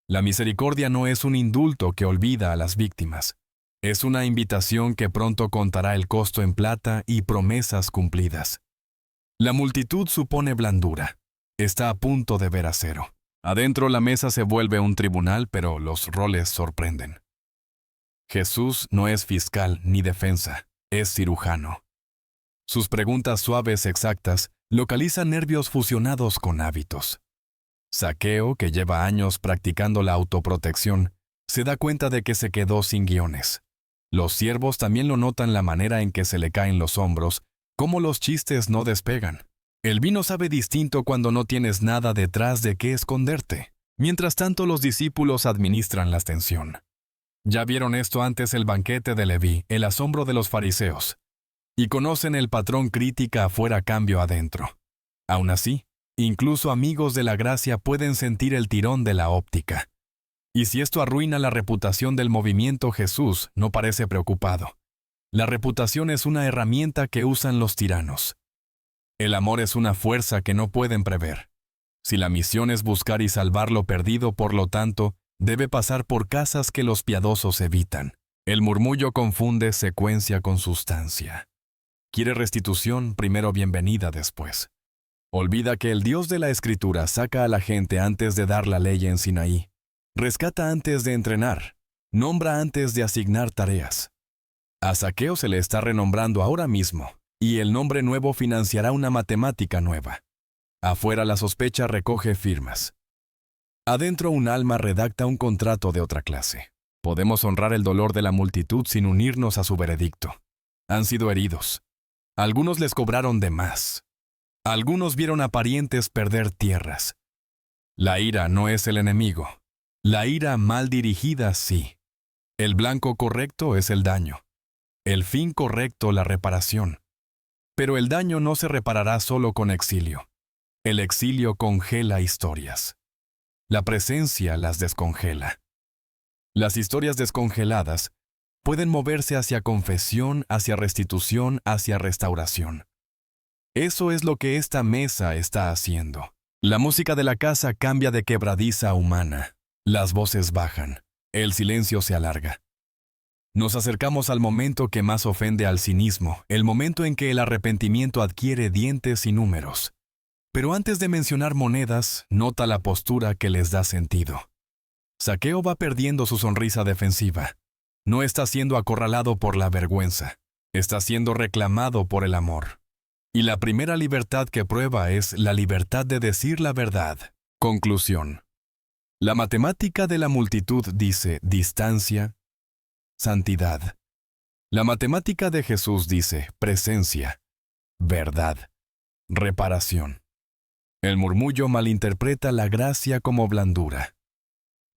La misericordia no es un indulto que olvida a las víctimas. Es una invitación que pronto contará el costo en plata y promesas cumplidas. La multitud supone blandura. Está a punto de ver acero. Adentro la mesa se vuelve un tribunal, pero los roles sorprenden. Jesús no es fiscal ni defensa, es cirujano. Sus preguntas suaves exactas localizan nervios fusionados con hábitos. Zaqueo, que lleva años practicando la autoprotección, se da cuenta de que se quedó sin guiones. Los siervos también lo notan la manera en que se le caen los hombros, cómo los chistes no despegan. El vino sabe distinto cuando no tienes nada detrás de qué esconderte. Mientras tanto, los discípulos administran la tensión. Ya vieron esto antes el banquete de Leví, el asombro de los fariseos. y conocen el patrón crítica afuera cambio adentro. Aún así, incluso amigos de la gracia pueden sentir el tirón de la óptica. Y si esto arruina la reputación del movimiento, Jesús no parece preocupado. La reputación es una herramienta que usan los tiranos. El amor es una fuerza que no pueden prever. Si la misión es buscar y salvar lo perdido, por lo tanto, debe pasar por casas que los piadosos evitan. El murmullo confunde secuencia con sustancia. Quiere restitución, primero bienvenida después. Olvida que el Dios de la Escritura saca a la gente antes de dar la ley en Sinaí. Rescata antes de entrenar. Nombra antes de asignar tareas. A Zaqueo se le está renombrando ahora mismo, y el nombre nuevo financiará una matemática nueva. Afuera la sospecha recoge firmas. Adentro un alma redacta un contrato de otra clase. Podemos honrar el dolor de la multitud sin unirnos a su veredicto. Han sido heridos. Algunos les cobraron de más. Algunos vieron a parientes perder tierras. La ira no es el enemigo. La ira mal dirigida sí. El blanco correcto es el daño. El fin correcto la reparación. Pero el daño no se reparará solo con exilio. El exilio congela historias. La presencia las descongela. Las historias descongeladas pueden moverse hacia confesión, hacia restitución, hacia restauración. Eso es lo que esta mesa está haciendo. La música de la casa cambia de quebradiza a humana. Las voces bajan. El silencio se alarga. Nos acercamos al momento que más ofende al cinismo, el momento en que el arrepentimiento adquiere dientes y números. Pero antes de mencionar monedas, nota la postura que les da sentido. Zaqueo va perdiendo su sonrisa defensiva. No está siendo acorralado por la vergüenza. Está siendo reclamado por el amor. Y la primera libertad que prueba es la libertad de decir la verdad. Conclusión. La matemática de la multitud dice distancia, santidad. La matemática de Jesús dice presencia, verdad, reparación. El murmullo malinterpreta la gracia como blandura.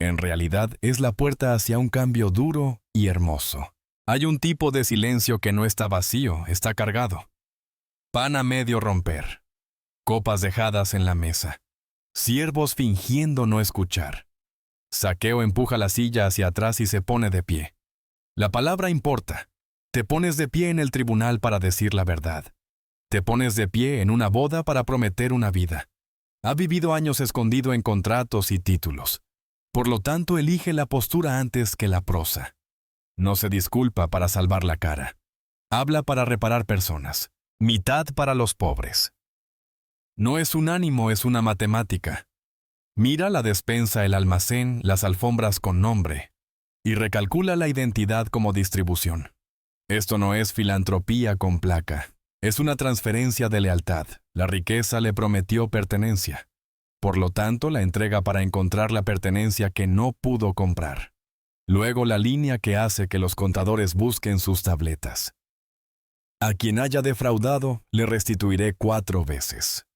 En realidad es la puerta hacia un cambio duro y hermoso. Hay un tipo de silencio que no está vacío, está cargado. Pan a medio romper. Copas dejadas en la mesa. Siervos fingiendo no escuchar. Zaqueo empuja la silla hacia atrás y se pone de pie. La palabra importa. Te pones de pie en el tribunal para decir la verdad. Te pones de pie en una boda para prometer una vida. Ha vivido años escondido en contratos y títulos. Por lo tanto, elige la postura antes que la prosa. No se disculpa para salvar la cara. Habla para reparar personas. Mitad para los pobres. No es un ánimo, es una matemática. Mira la despensa, el almacén, las alfombras con nombre, y recalcula la identidad como distribución. Esto no es filantropía con placa. Es una transferencia de lealtad. La riqueza le prometió pertenencia. Por lo tanto, la entrega para encontrar la pertenencia que no pudo comprar. Luego la línea que hace que los contadores busquen sus tabletas. A quien haya defraudado, le restituiré 4 veces.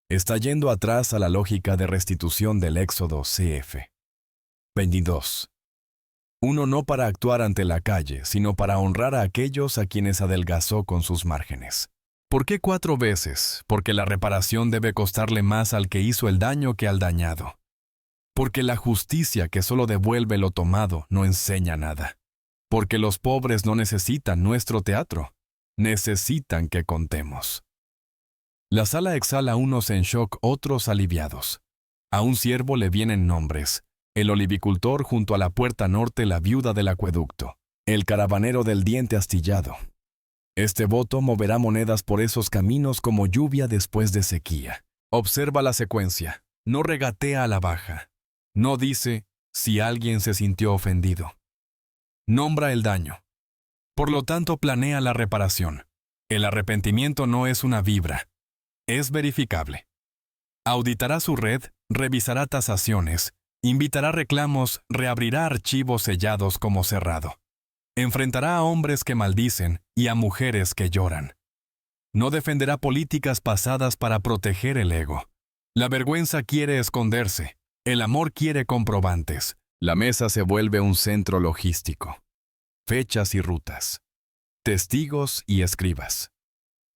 Está yendo atrás a la lógica de restitución del Éxodo CF. 22. Uno no para actuar ante la calle, sino para honrar a aquellos a quienes adelgazó con sus márgenes. ¿Por qué 4 veces? Porque la reparación debe costarle más al que hizo el daño que al dañado. Porque la justicia que solo devuelve lo tomado no enseña nada. Porque los pobres no necesitan nuestro teatro. Necesitan que contemos. La sala exhala unos en shock, otros aliviados. A un siervo le vienen nombres. El olivicultor junto a la puerta norte, la viuda del acueducto. El caravanero del diente astillado. Este voto moverá monedas por esos caminos como lluvia después de sequía. Observa la secuencia. No regatea a la baja. No dice si alguien se sintió ofendido. Nombra el daño. Por lo tanto, planea la reparación. El arrepentimiento no es una vibra. Es verificable. Auditará su red, revisará tasaciones, invitará reclamos, reabrirá archivos sellados como cerrado. Enfrentará a hombres que maldicen y a mujeres que lloran. No defenderá políticas pasadas para proteger el ego. La vergüenza quiere esconderse. El amor quiere comprobantes. La mesa se vuelve un centro logístico. Fechas y rutas. Testigos y escribas.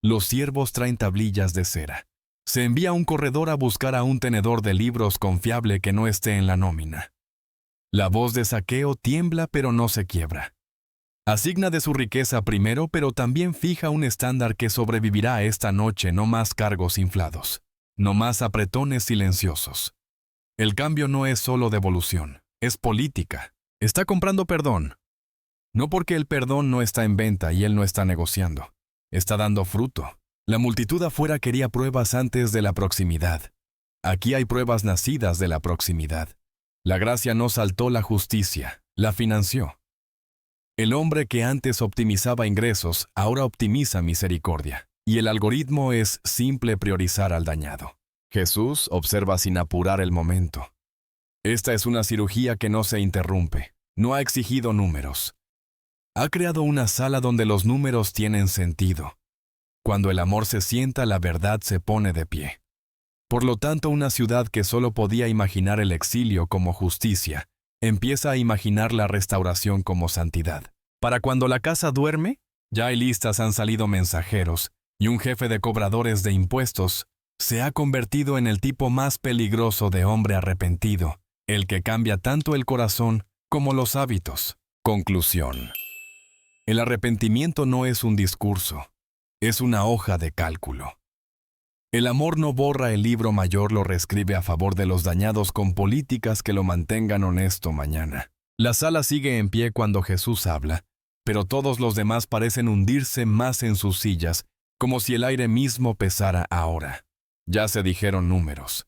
Los siervos traen tablillas de cera. Se envía un corredor a buscar a un tenedor de libros confiable que no esté en la nómina. La voz de Zaqueo tiembla pero no se quiebra. Asigna de su riqueza primero, pero también fija un estándar que sobrevivirá esta noche: no más cargos inflados, no más apretones silenciosos. El cambio no es solo devolución, es política. Está comprando perdón. No porque el perdón no está en venta y él no está negociando. Está dando fruto. La multitud afuera quería pruebas antes de la proximidad. Aquí hay pruebas nacidas de la proximidad. La gracia no saltó la justicia, la financió. El hombre que antes optimizaba ingresos, ahora optimiza misericordia. Y el algoritmo es simple: priorizar al dañado. Jesús observa sin apurar el momento. Esta es una cirugía que no se interrumpe. No ha exigido números. Ha creado una sala donde los números tienen sentido. Cuando el amor se sienta, la verdad se pone de pie. Por lo tanto, una ciudad que solo podía imaginar el exilio como justicia, empieza a imaginar la restauración como santidad. Para cuando la casa duerme, ya hay listas, han salido mensajeros, y un jefe de cobradores de impuestos se ha convertido en el tipo más peligroso de hombre arrepentido, el que cambia tanto el corazón como los hábitos. Conclusión. El arrepentimiento no es un discurso, es una hoja de cálculo. El amor no borra el libro mayor, lo reescribe a favor de los dañados con políticas que lo mantengan honesto mañana. La sala sigue en pie cuando Jesús habla, pero todos los demás parecen hundirse más en sus sillas, como si el aire mismo pesara ahora. Ya se dijeron números.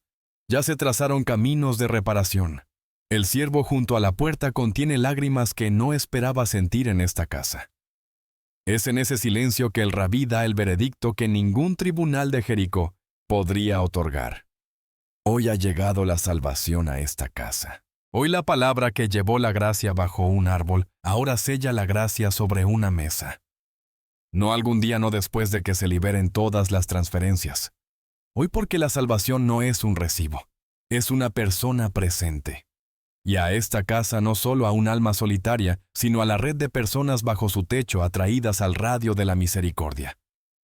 Ya se trazaron caminos de reparación. El siervo junto a la puerta contiene lágrimas que no esperaba sentir en esta casa. Es en ese silencio que el rabí da el veredicto que ningún tribunal de Jericó podría otorgar. Hoy ha llegado la salvación a esta casa. Hoy la palabra que llevó la gracia bajo un árbol, ahora sella la gracia sobre una mesa. No algún día, no después de que se liberen todas las transferencias. Hoy, porque la salvación no es un recibo, es una persona presente. Y a esta casa no solo a un alma solitaria, sino a la red de personas bajo su techo atraídas al radio de la misericordia.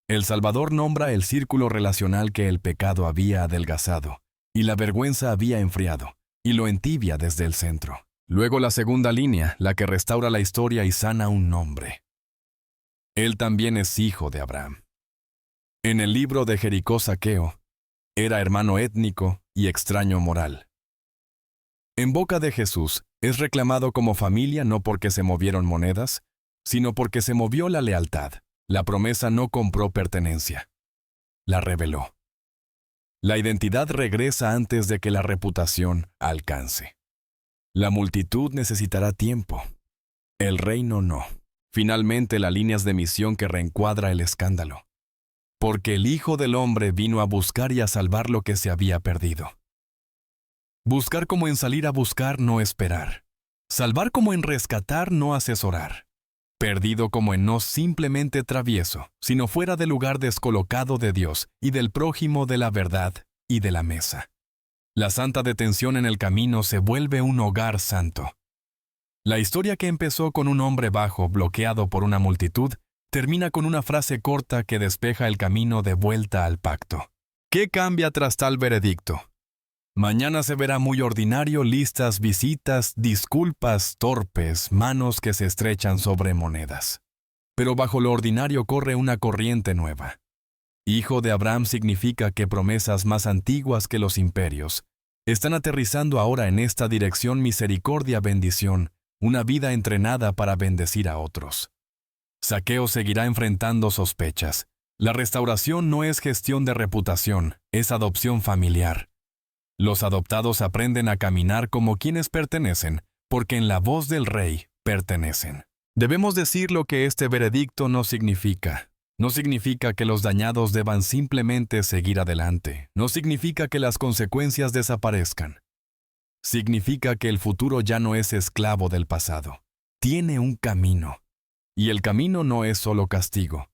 El Salvador nombra el círculo relacional que el pecado había adelgazado, y la vergüenza había enfriado, y lo entibia desde el centro. Luego la segunda línea, la que restaura la historia y sana un nombre. Él también es hijo de Abraham. En el libro de Jericó, Zaqueo era hermano étnico y extraño moral. En boca de Jesús, es reclamado como familia no porque se movieron monedas, sino porque se movió la lealtad. La promesa no compró pertenencia, la reveló. La identidad regresa antes de que la reputación alcance. La multitud necesitará tiempo, el reino no. Finalmente, las líneas de misión que reencuadra el escándalo. Porque el Hijo del Hombre vino a buscar y a salvar lo que se había perdido. Buscar como en salir a buscar, no esperar. Salvar como en rescatar, no asesorar. Perdido como en no simplemente travieso, sino fuera del lugar descolocado de Dios y del prójimo, de la verdad y de la mesa. La santa detención en el camino se vuelve un hogar santo. La historia, que empezó con un hombre bajo bloqueado por una multitud, termina con una frase corta que despeja el camino de vuelta al pacto. ¿Qué cambia tras tal veredicto? Mañana se verá muy ordinario: listas, visitas, disculpas torpes, manos que se estrechan sobre monedas. Pero bajo lo ordinario corre una corriente nueva. Hijo de Abraham significa que promesas más antiguas que los imperios están aterrizando ahora en esta dirección: misericordia, bendición, una vida entrenada para bendecir a otros. Zaqueo seguirá enfrentando sospechas. La restauración no es gestión de reputación, es adopción familiar. Los adoptados aprenden a caminar como quienes pertenecen, porque en la voz del Rey pertenecen. Debemos decir lo que este veredicto no significa. No significa que los dañados deban simplemente seguir adelante. No significa que las consecuencias desaparezcan. Significa que el futuro ya no es esclavo del pasado. Tiene un camino. Y el camino no es solo castigo.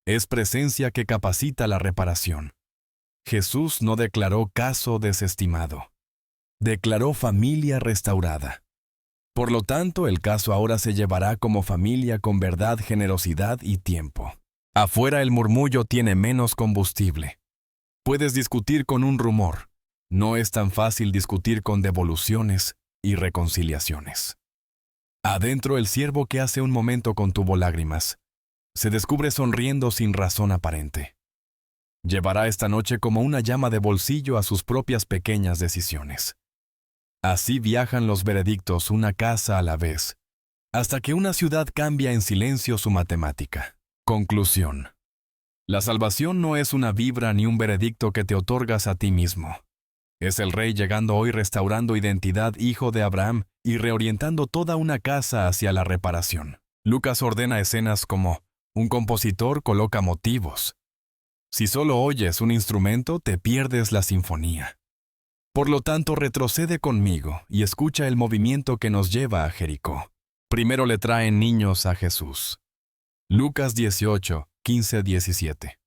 Es presencia que capacita la reparación. Jesús no declaró caso desestimado. Declaró familia restaurada. Por lo tanto, el caso ahora se llevará como familia con verdad, generosidad y tiempo. Afuera el murmullo tiene menos combustible. Puedes discutir con un rumor. No es tan fácil discutir con devoluciones y reconciliaciones. Adentro el siervo que hace un momento contuvo lágrimas, se descubre sonriendo sin razón aparente. Llevará esta noche como una llama de bolsillo a sus propias pequeñas decisiones. Así viajan los veredictos una casa a la vez, hasta que una ciudad cambia en silencio su matemática. Conclusión. La salvación no es una vibra ni un veredicto que te otorgas a ti mismo. Es el Rey llegando hoy restaurando identidad hijo de Abraham y reorientando toda una casa hacia la reparación. Lucas ordena escenas como: un compositor coloca motivos. Si solo oyes un instrumento, te pierdes la sinfonía. Por lo tanto, retrocede conmigo y escucha el movimiento que nos lleva a Jericó. Primero le traen niños a Jesús. Lucas 18, 15, 17.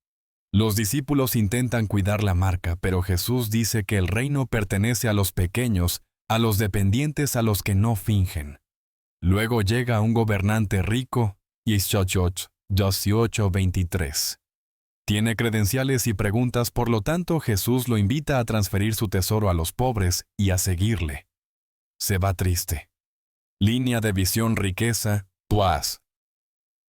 Los discípulos intentan cuidar la marca, pero Jesús dice que el reino pertenece a los pequeños, a los dependientes, a los que no fingen. Luego llega un gobernante rico, y 18, 23. Tiene credenciales y preguntas, por lo tanto Jesús lo invita a transferir su tesoro a los pobres y a seguirle. Se va triste. Línea de visión: riqueza, tuaz.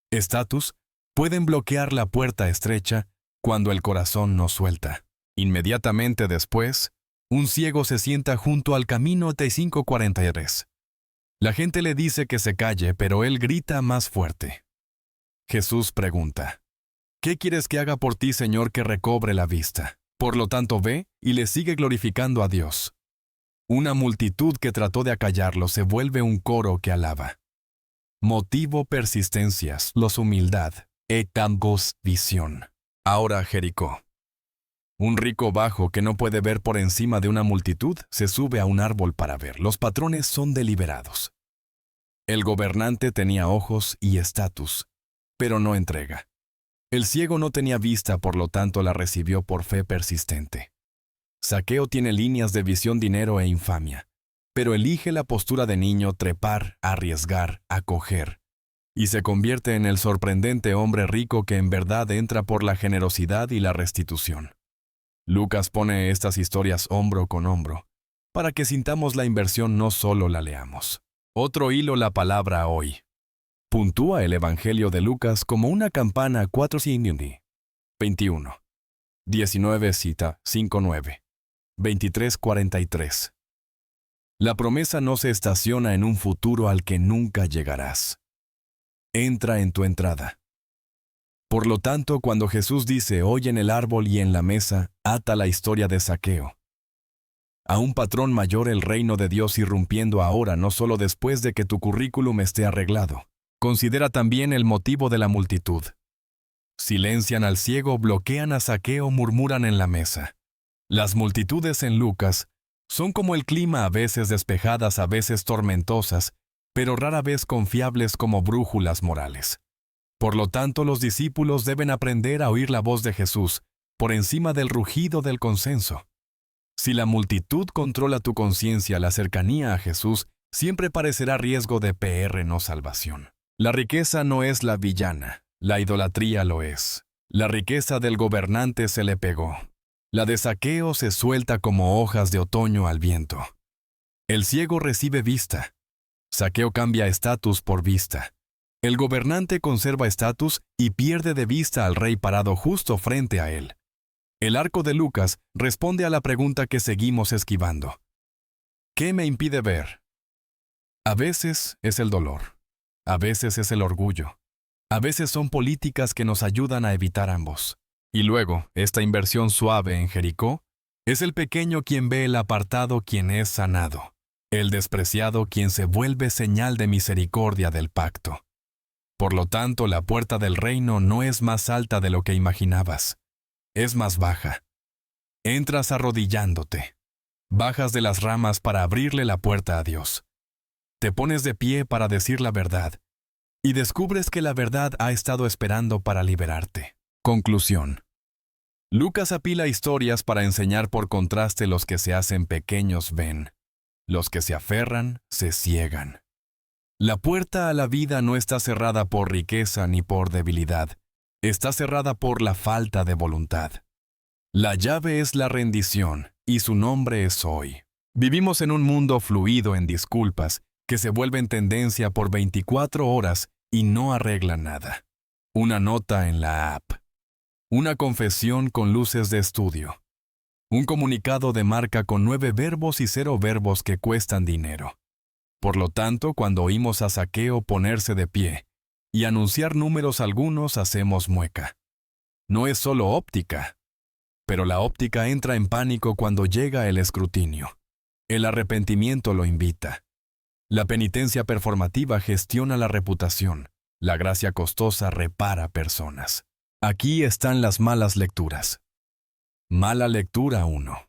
Estatus pueden bloquear la puerta estrecha cuando el corazón no suelta. Inmediatamente después, un ciego se sienta junto al camino T543. La gente le dice que se calle, pero él grita más fuerte. Jesús pregunta: ¿qué quieres que haga por ti, Señor, que recobre la vista? Por lo tanto, ve y le sigue glorificando a Dios. Una multitud que trató de acallarlo se vuelve un coro que alaba. Motivo: persistencias, los humildad, etambos, visión. Ahora Jericó. Un rico bajo que no puede ver por encima de una multitud se sube a un árbol para ver. Los patrones son deliberados. El gobernante tenía ojos y estatus, pero no entrega. El ciego no tenía vista, por lo tanto la recibió por fe persistente. Zaqueo tiene líneas de visión, dinero e infamia, pero elige la postura de niño: trepar, arriesgar, acoger, y se convierte en el sorprendente hombre rico que en verdad entra por la generosidad y la restitución. Lucas pone estas historias hombro con hombro, para que sintamos la inversión, no solo la leamos. Otro hilo: la palabra hoy. Puntúa el Evangelio de Lucas como una campana 4:21. 19 cita 5:9. 23:43. La promesa no se estaciona en un futuro al que nunca llegarás. Entra en tu entrada. Por lo tanto, cuando Jesús dice hoy en el árbol y en la mesa, ata la historia de Zaqueo. A un patrón mayor: el reino de Dios irrumpiendo ahora, no solo después de que tu currículum esté arreglado. Considera también el motivo de la multitud. Silencian al ciego, bloquean a Zaqueo, murmuran en la mesa. Las multitudes en Lucas son como el clima, a veces despejadas, a veces tormentosas, pero rara vez confiables como brújulas morales. Por lo tanto, los discípulos deben aprender a oír la voz de Jesús por encima del rugido del consenso. Si la multitud controla tu conciencia, la cercanía a Jesús siempre parecerá riesgo de PR, no salvación. La riqueza no es la villana, la idolatría lo es. La riqueza del gobernante se le pegó. La de Zaqueo se suelta como hojas de otoño al viento. El ciego recibe vista. Zaqueo cambia estatus por vista. El gobernante conserva estatus y pierde de vista al rey parado justo frente a él. El arco de Lucas responde a la pregunta que seguimos esquivando. ¿Qué me impide ver? A veces es el dolor. A veces es el orgullo. A veces son políticas que nos ayudan a evitar ambos. Y luego, esta inversión suave en Jericó, es el pequeño quien ve el apartado, quien es sanado. El despreciado quien se vuelve señal de misericordia del pacto. Por lo tanto, la puerta del reino no es más alta de lo que imaginabas. Es más baja. Entras arrodillándote. Bajas de las ramas para abrirle la puerta a Dios. Te pones de pie para decir la verdad. Y descubres que la verdad ha estado esperando para liberarte. Conclusión. Lucas apila historias para enseñar por contraste: los que se hacen pequeños ven. Los que se aferran se ciegan. La puerta a la vida no está cerrada por riqueza ni por debilidad, Está cerrada por la falta de voluntad. La llave es la rendición, y su nombre es hoy. Vivimos en un mundo fluido en disculpas, que se vuelven tendencia por 24 horas y no arreglan nada. Una nota en la app. Una confesión con luces de estudio. Un comunicado de marca con 9 verbos y 0 verbos que cuestan dinero. Por lo tanto, cuando oímos a Zaqueo ponerse de pie y anunciar números algunos, hacemos mueca. No es solo óptica, pero la óptica entra en pánico cuando llega el escrutinio. El arrepentimiento lo invita. La penitencia performativa gestiona la reputación. La gracia costosa repara personas. Aquí están las malas lecturas. Mala lectura 1.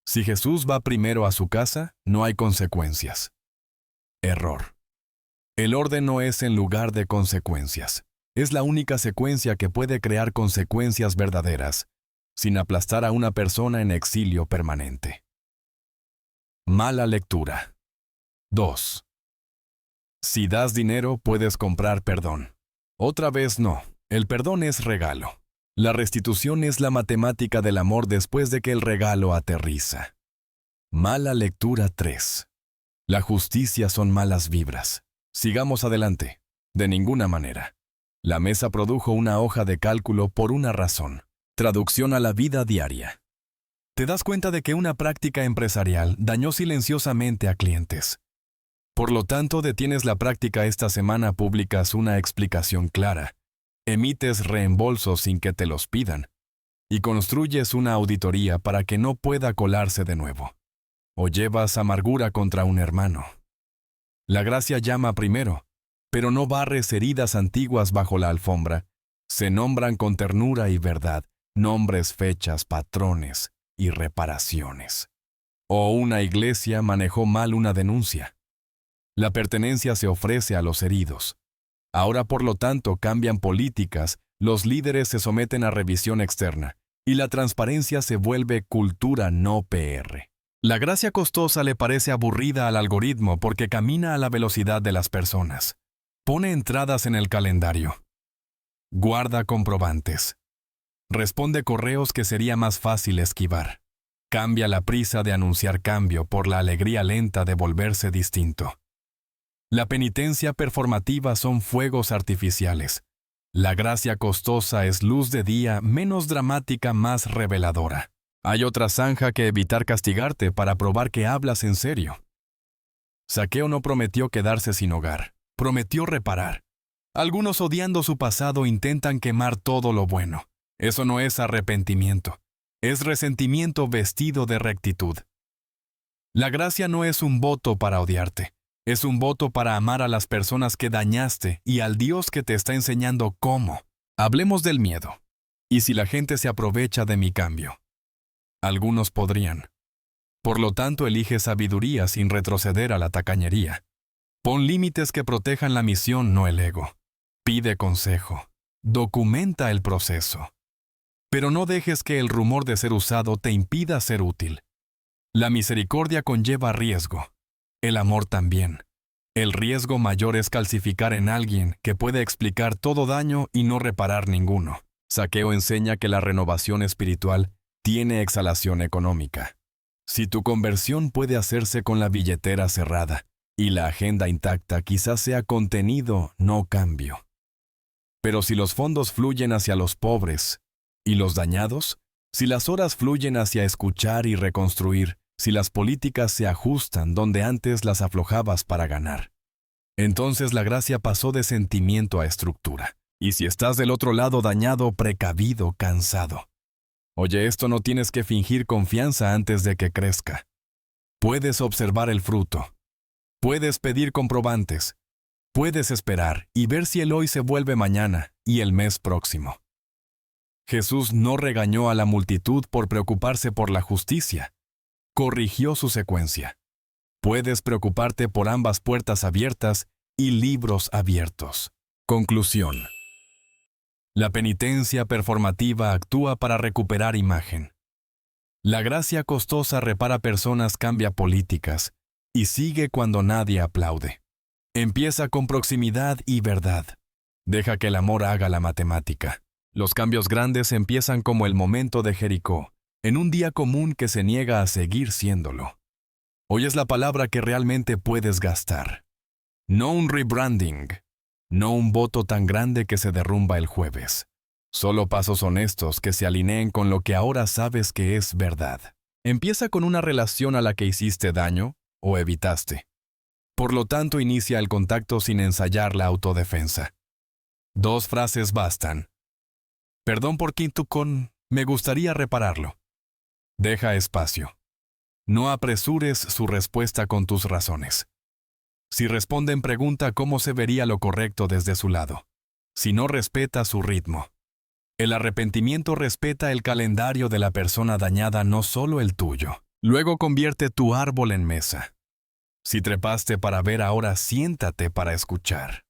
Si Jesús va primero a su casa, no hay consecuencias. Error. El orden no es en lugar de consecuencias. Es la única secuencia que puede crear consecuencias verdaderas, sin aplastar a una persona en exilio permanente. Mala lectura. 2. Si das dinero, puedes comprar perdón. Otra vez no. El perdón es regalo. La restitución es la matemática del amor después de que el regalo aterriza. Mala lectura 3. La justicia son malas vibras. Sigamos adelante. De ninguna manera. La mesa produjo una hoja de cálculo por una razón. Traducción a la vida diaria. Te das cuenta de que una práctica empresarial dañó silenciosamente a clientes. Por lo tanto, detienes la práctica esta semana, publicas una explicación clara, emites reembolsos sin que te los pidan, y construyes una auditoría para que no pueda colarse de nuevo. O llevas amargura contra un hermano. La gracia llama primero, pero no barres heridas antiguas bajo la alfombra. Se nombran con ternura y verdad, nombres, fechas, patrones y reparaciones. O una iglesia manejó mal una denuncia. La pertenencia se ofrece a los heridos. Ahora, por lo tanto, cambian políticas, los líderes se someten a revisión externa, y la transparencia se vuelve cultura no PR. La gracia costosa le parece aburrida al algoritmo porque camina a la velocidad de las personas. Pone entradas en el calendario. Guarda comprobantes. Responde correos que sería más fácil esquivar. Cambia la prisa de anunciar cambio por la alegría lenta de volverse distinto. La penitencia performativa son fuegos artificiales. La gracia costosa es luz de día menos dramática, más reveladora. Hay otra zanja que evitar castigarte para probar que hablas en serio. Zaqueo no prometió quedarse sin hogar, prometió reparar. Algunos, odiando su pasado, intentan quemar todo lo bueno. Eso no es arrepentimiento, es resentimiento vestido de rectitud. La gracia no es un voto para odiarte. Es un voto para amar a las personas que dañaste y al Dios que te está enseñando cómo. Hablemos del miedo. ¿Y si la gente se aprovecha de mi cambio? Algunos podrían. Por lo tanto, elige sabiduría sin retroceder a la tacañería. Pon límites que protejan la misión, no el ego. Pide consejo. Documenta el proceso. Pero no dejes que el rumor de ser usado te impida ser útil. La misericordia conlleva riesgo. El amor también. El riesgo mayor es calcificar en alguien que puede explicar todo daño y no reparar ninguno. Zaqueo enseña que la renovación espiritual tiene exhalación económica. Si tu conversión puede hacerse con la billetera cerrada y la agenda intacta, quizás sea contenido, no cambio. Pero si los fondos fluyen hacia los pobres y los dañados, si las horas fluyen hacia escuchar y reconstruir, si las políticas se ajustan donde antes las aflojabas para ganar, entonces la gracia pasó de sentimiento a estructura. Y si estás del otro lado, dañado, precavido, cansado, oye, esto no tienes que fingir confianza antes de que crezca. Puedes observar el fruto. Puedes pedir comprobantes. Puedes esperar y ver si el hoy se vuelve mañana y el mes próximo. Jesús no regañó a la multitud por preocuparse por la justicia. Corrigió su secuencia. Puedes preocuparte por ambas puertas abiertas y libros abiertos. Conclusión. La penitencia performativa actúa para recuperar imagen. La gracia costosa repara personas, cambia políticas y sigue cuando nadie aplaude. Empieza con proximidad y verdad. Deja que el amor haga la matemática. Los cambios grandes empiezan como el momento de Jericó, en un día común que se niega a seguir siéndolo. Hoy es la palabra que realmente puedes gastar. No un rebranding, no un voto tan grande que se derrumba el jueves. Solo pasos honestos que se alineen con lo que ahora sabes que es verdad. Empieza con una relación a la que hiciste daño o evitaste. Por lo tanto, inicia el contacto sin ensayar la autodefensa. 2 frases bastan. Perdón por quinto con, me gustaría repararlo. Deja espacio. No apresures su respuesta con tus razones. Si responden, pregunta cómo se vería lo correcto desde su lado. Si no, respeta su ritmo. El arrepentimiento respeta el calendario de la persona dañada, no solo el tuyo. Luego convierte tu árbol en mesa. Si trepaste para ver, ahora siéntate para escuchar.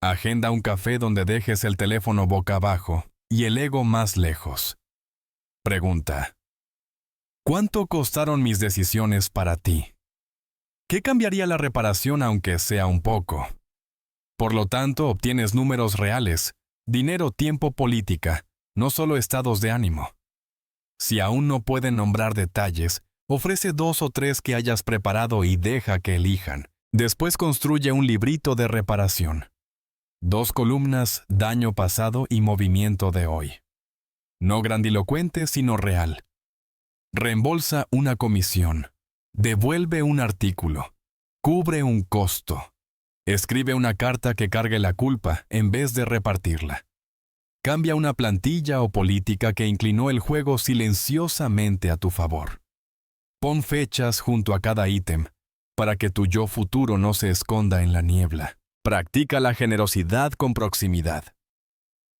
Agenda un café donde dejes el teléfono boca abajo y el ego más lejos. Pregunta: ¿cuánto costaron mis decisiones para ti? ¿Qué cambiaría la reparación aunque sea un poco? Por lo tanto, obtienes números reales, dinero, tiempo, política, no solo estados de ánimo. Si aún no pueden nombrar detalles, ofrece 2 o 3 que hayas preparado y deja que elijan. Después construye un librito de reparación. 2 columnas, daño pasado y movimiento de hoy. No grandilocuente, sino real. Reembolsa una comisión. Devuelve un artículo. Cubre un costo. Escribe una carta que cargue la culpa en vez de repartirla. Cambia una plantilla o política que inclinó el juego silenciosamente a tu favor. Pon fechas junto a cada ítem para que tu yo futuro no se esconda en la niebla. Practica la generosidad con proximidad.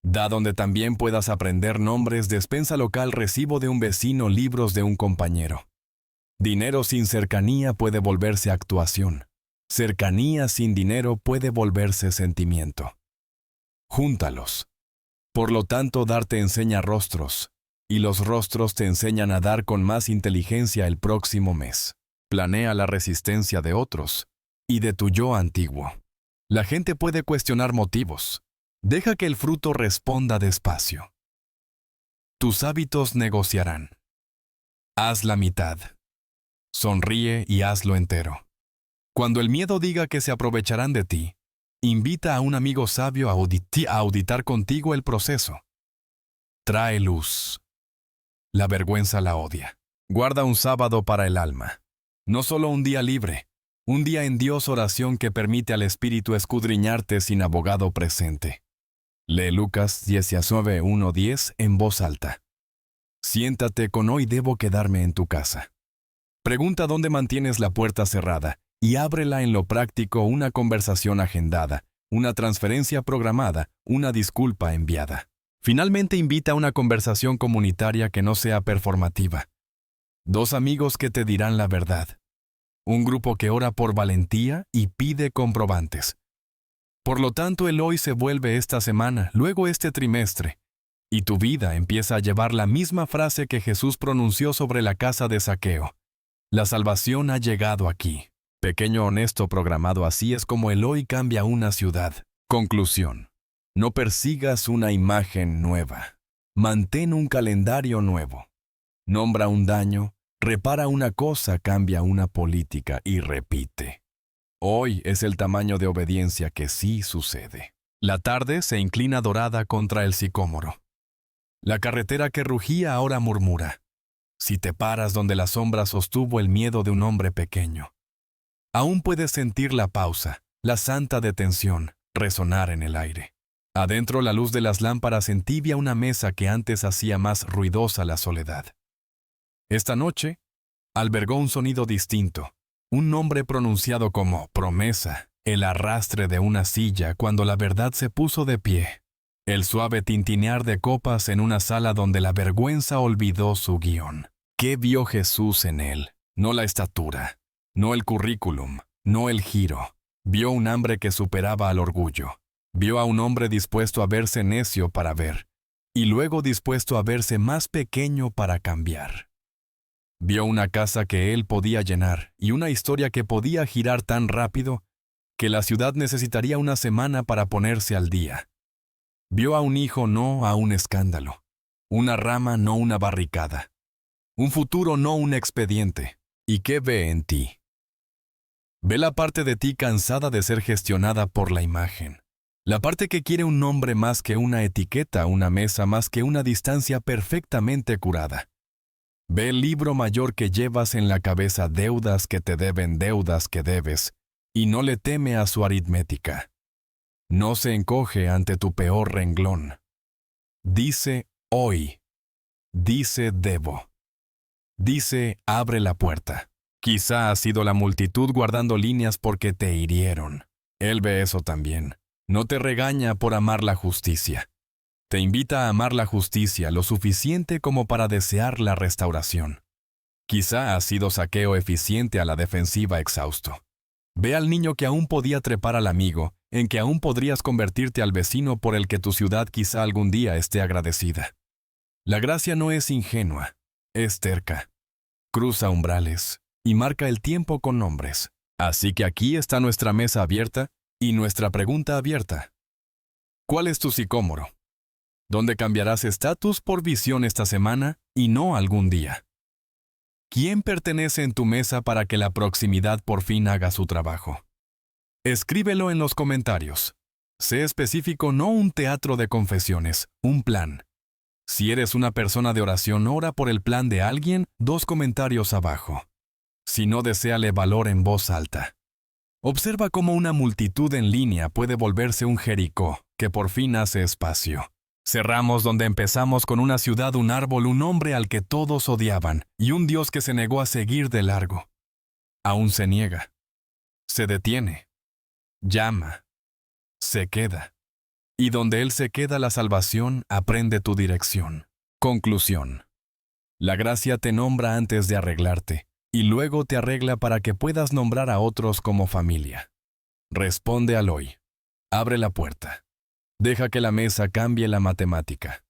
Da donde también puedas aprender nombres, despensa local, recibo de un vecino, libros de un compañero. Dinero sin cercanía puede volverse actuación. Cercanía sin dinero puede volverse sentimiento. Júntalos. Por lo tanto, dar te enseña rostros, y los rostros te enseñan a dar con más inteligencia el próximo mes. Planea la resistencia de otros y de tu yo antiguo. La gente puede cuestionar motivos. Deja que el fruto responda despacio. Tus hábitos negociarán. Haz la mitad. Sonríe y hazlo entero. Cuando el miedo diga que se aprovecharán de ti, invita a un amigo sabio a auditar contigo el proceso. Trae luz. La vergüenza la odia. Guarda un sábado para el alma. No solo un día libre, un día en Dios, oración que permite al Espíritu escudriñarte sin abogado presente. Lee Lucas 19:1-10 en voz alta. Siéntate con hoy debo quedarme en tu casa. Pregunta dónde mantienes la puerta cerrada y ábrela en lo práctico, una conversación agendada, una transferencia programada, una disculpa enviada. Finalmente invita a una conversación comunitaria que no sea performativa. 2 amigos que te dirán la verdad. Un grupo que ora por valentía y pide comprobantes. Por lo tanto, el hoy se vuelve esta semana, luego este trimestre, y tu vida empieza a llevar la misma frase que Jesús pronunció sobre la casa de Zaqueo. La salvación ha llegado aquí. Pequeño honesto programado, así es como el hoy cambia una ciudad. Conclusión. No persigas una imagen nueva. Mantén un calendario nuevo. Nombra un daño, repara una cosa, cambia una política y repite. Hoy es el tamaño de obediencia que sí sucede. La tarde se inclina dorada contra el sicómoro. La carretera que rugía ahora murmura. Si te paras donde la sombra sostuvo el miedo de un hombre pequeño. Aún puedes sentir la pausa, la santa detención, resonar en el aire. Adentro la luz de las lámparas entibia una mesa que antes hacía más ruidosa la soledad. Esta noche, albergó un sonido distinto, un nombre pronunciado como promesa, el arrastre de una silla cuando la verdad se puso de pie, el suave tintinear de copas en una sala donde la vergüenza olvidó su guión. ¿Qué vio Jesús en él? No la estatura, no el currículum, no el giro. Vio un hambre que superaba al orgullo. Vio a un hombre dispuesto a verse necio para ver, y luego dispuesto a verse más pequeño para cambiar. Vio una casa que él podía llenar y una historia que podía girar tan rápido que la ciudad necesitaría una semana para ponerse al día. Vio a un hijo, no a un escándalo. Una rama, no una barricada. Un futuro, no un expediente. ¿Y qué ve en ti? Ve la parte de ti cansada de ser gestionada por la imagen. La parte que quiere un nombre más que una etiqueta, una mesa más que una distancia perfectamente curada. Ve el libro mayor que llevas en la cabeza, deudas que te deben, deudas que debes, y no le teme a su aritmética. No se encoge ante tu peor renglón. Dice hoy. Dice debo. Dice abre la puerta. Quizá ha sido la multitud guardando líneas porque te hirieron. Él ve eso también. No te regaña por amar la justicia. Te invita a amar la justicia lo suficiente como para desear la restauración. Quizá ha sido saqueo eficiente a la defensiva exhausto. Ve al niño que aún podía trepar al amigo, en que aún podrías convertirte al vecino por el que tu ciudad quizá algún día esté agradecida. La gracia no es ingenua, es terca. Cruza umbrales y marca el tiempo con nombres. Así que aquí está nuestra mesa abierta y nuestra pregunta abierta. ¿Cuál es tu sicómoro? ¿Dónde cambiarás estatus por visión esta semana y no algún día? ¿Quién pertenece en tu mesa para que la proximidad por fin haga su trabajo? Escríbelo en los comentarios. Sé específico, no un teatro de confesiones, un plan. Si eres una persona de oración, ora por el plan de alguien, 2 comentarios abajo. Si no, deséale valor en voz alta. Observa cómo una multitud en línea puede volverse un Jericó, que por fin hace espacio. Cerramos donde empezamos con una ciudad, un árbol, un hombre al que todos odiaban y un Dios que se negó a seguir de largo. Aún se niega. Se detiene. Llama. Se queda. Y donde Él se queda, la salvación aprende tu dirección. Conclusión. La gracia te nombra antes de arreglarte y luego te arregla para que puedas nombrar a otros como familia. Responde al hoy. Abre la puerta. Deja que la mesa cambie la matemática.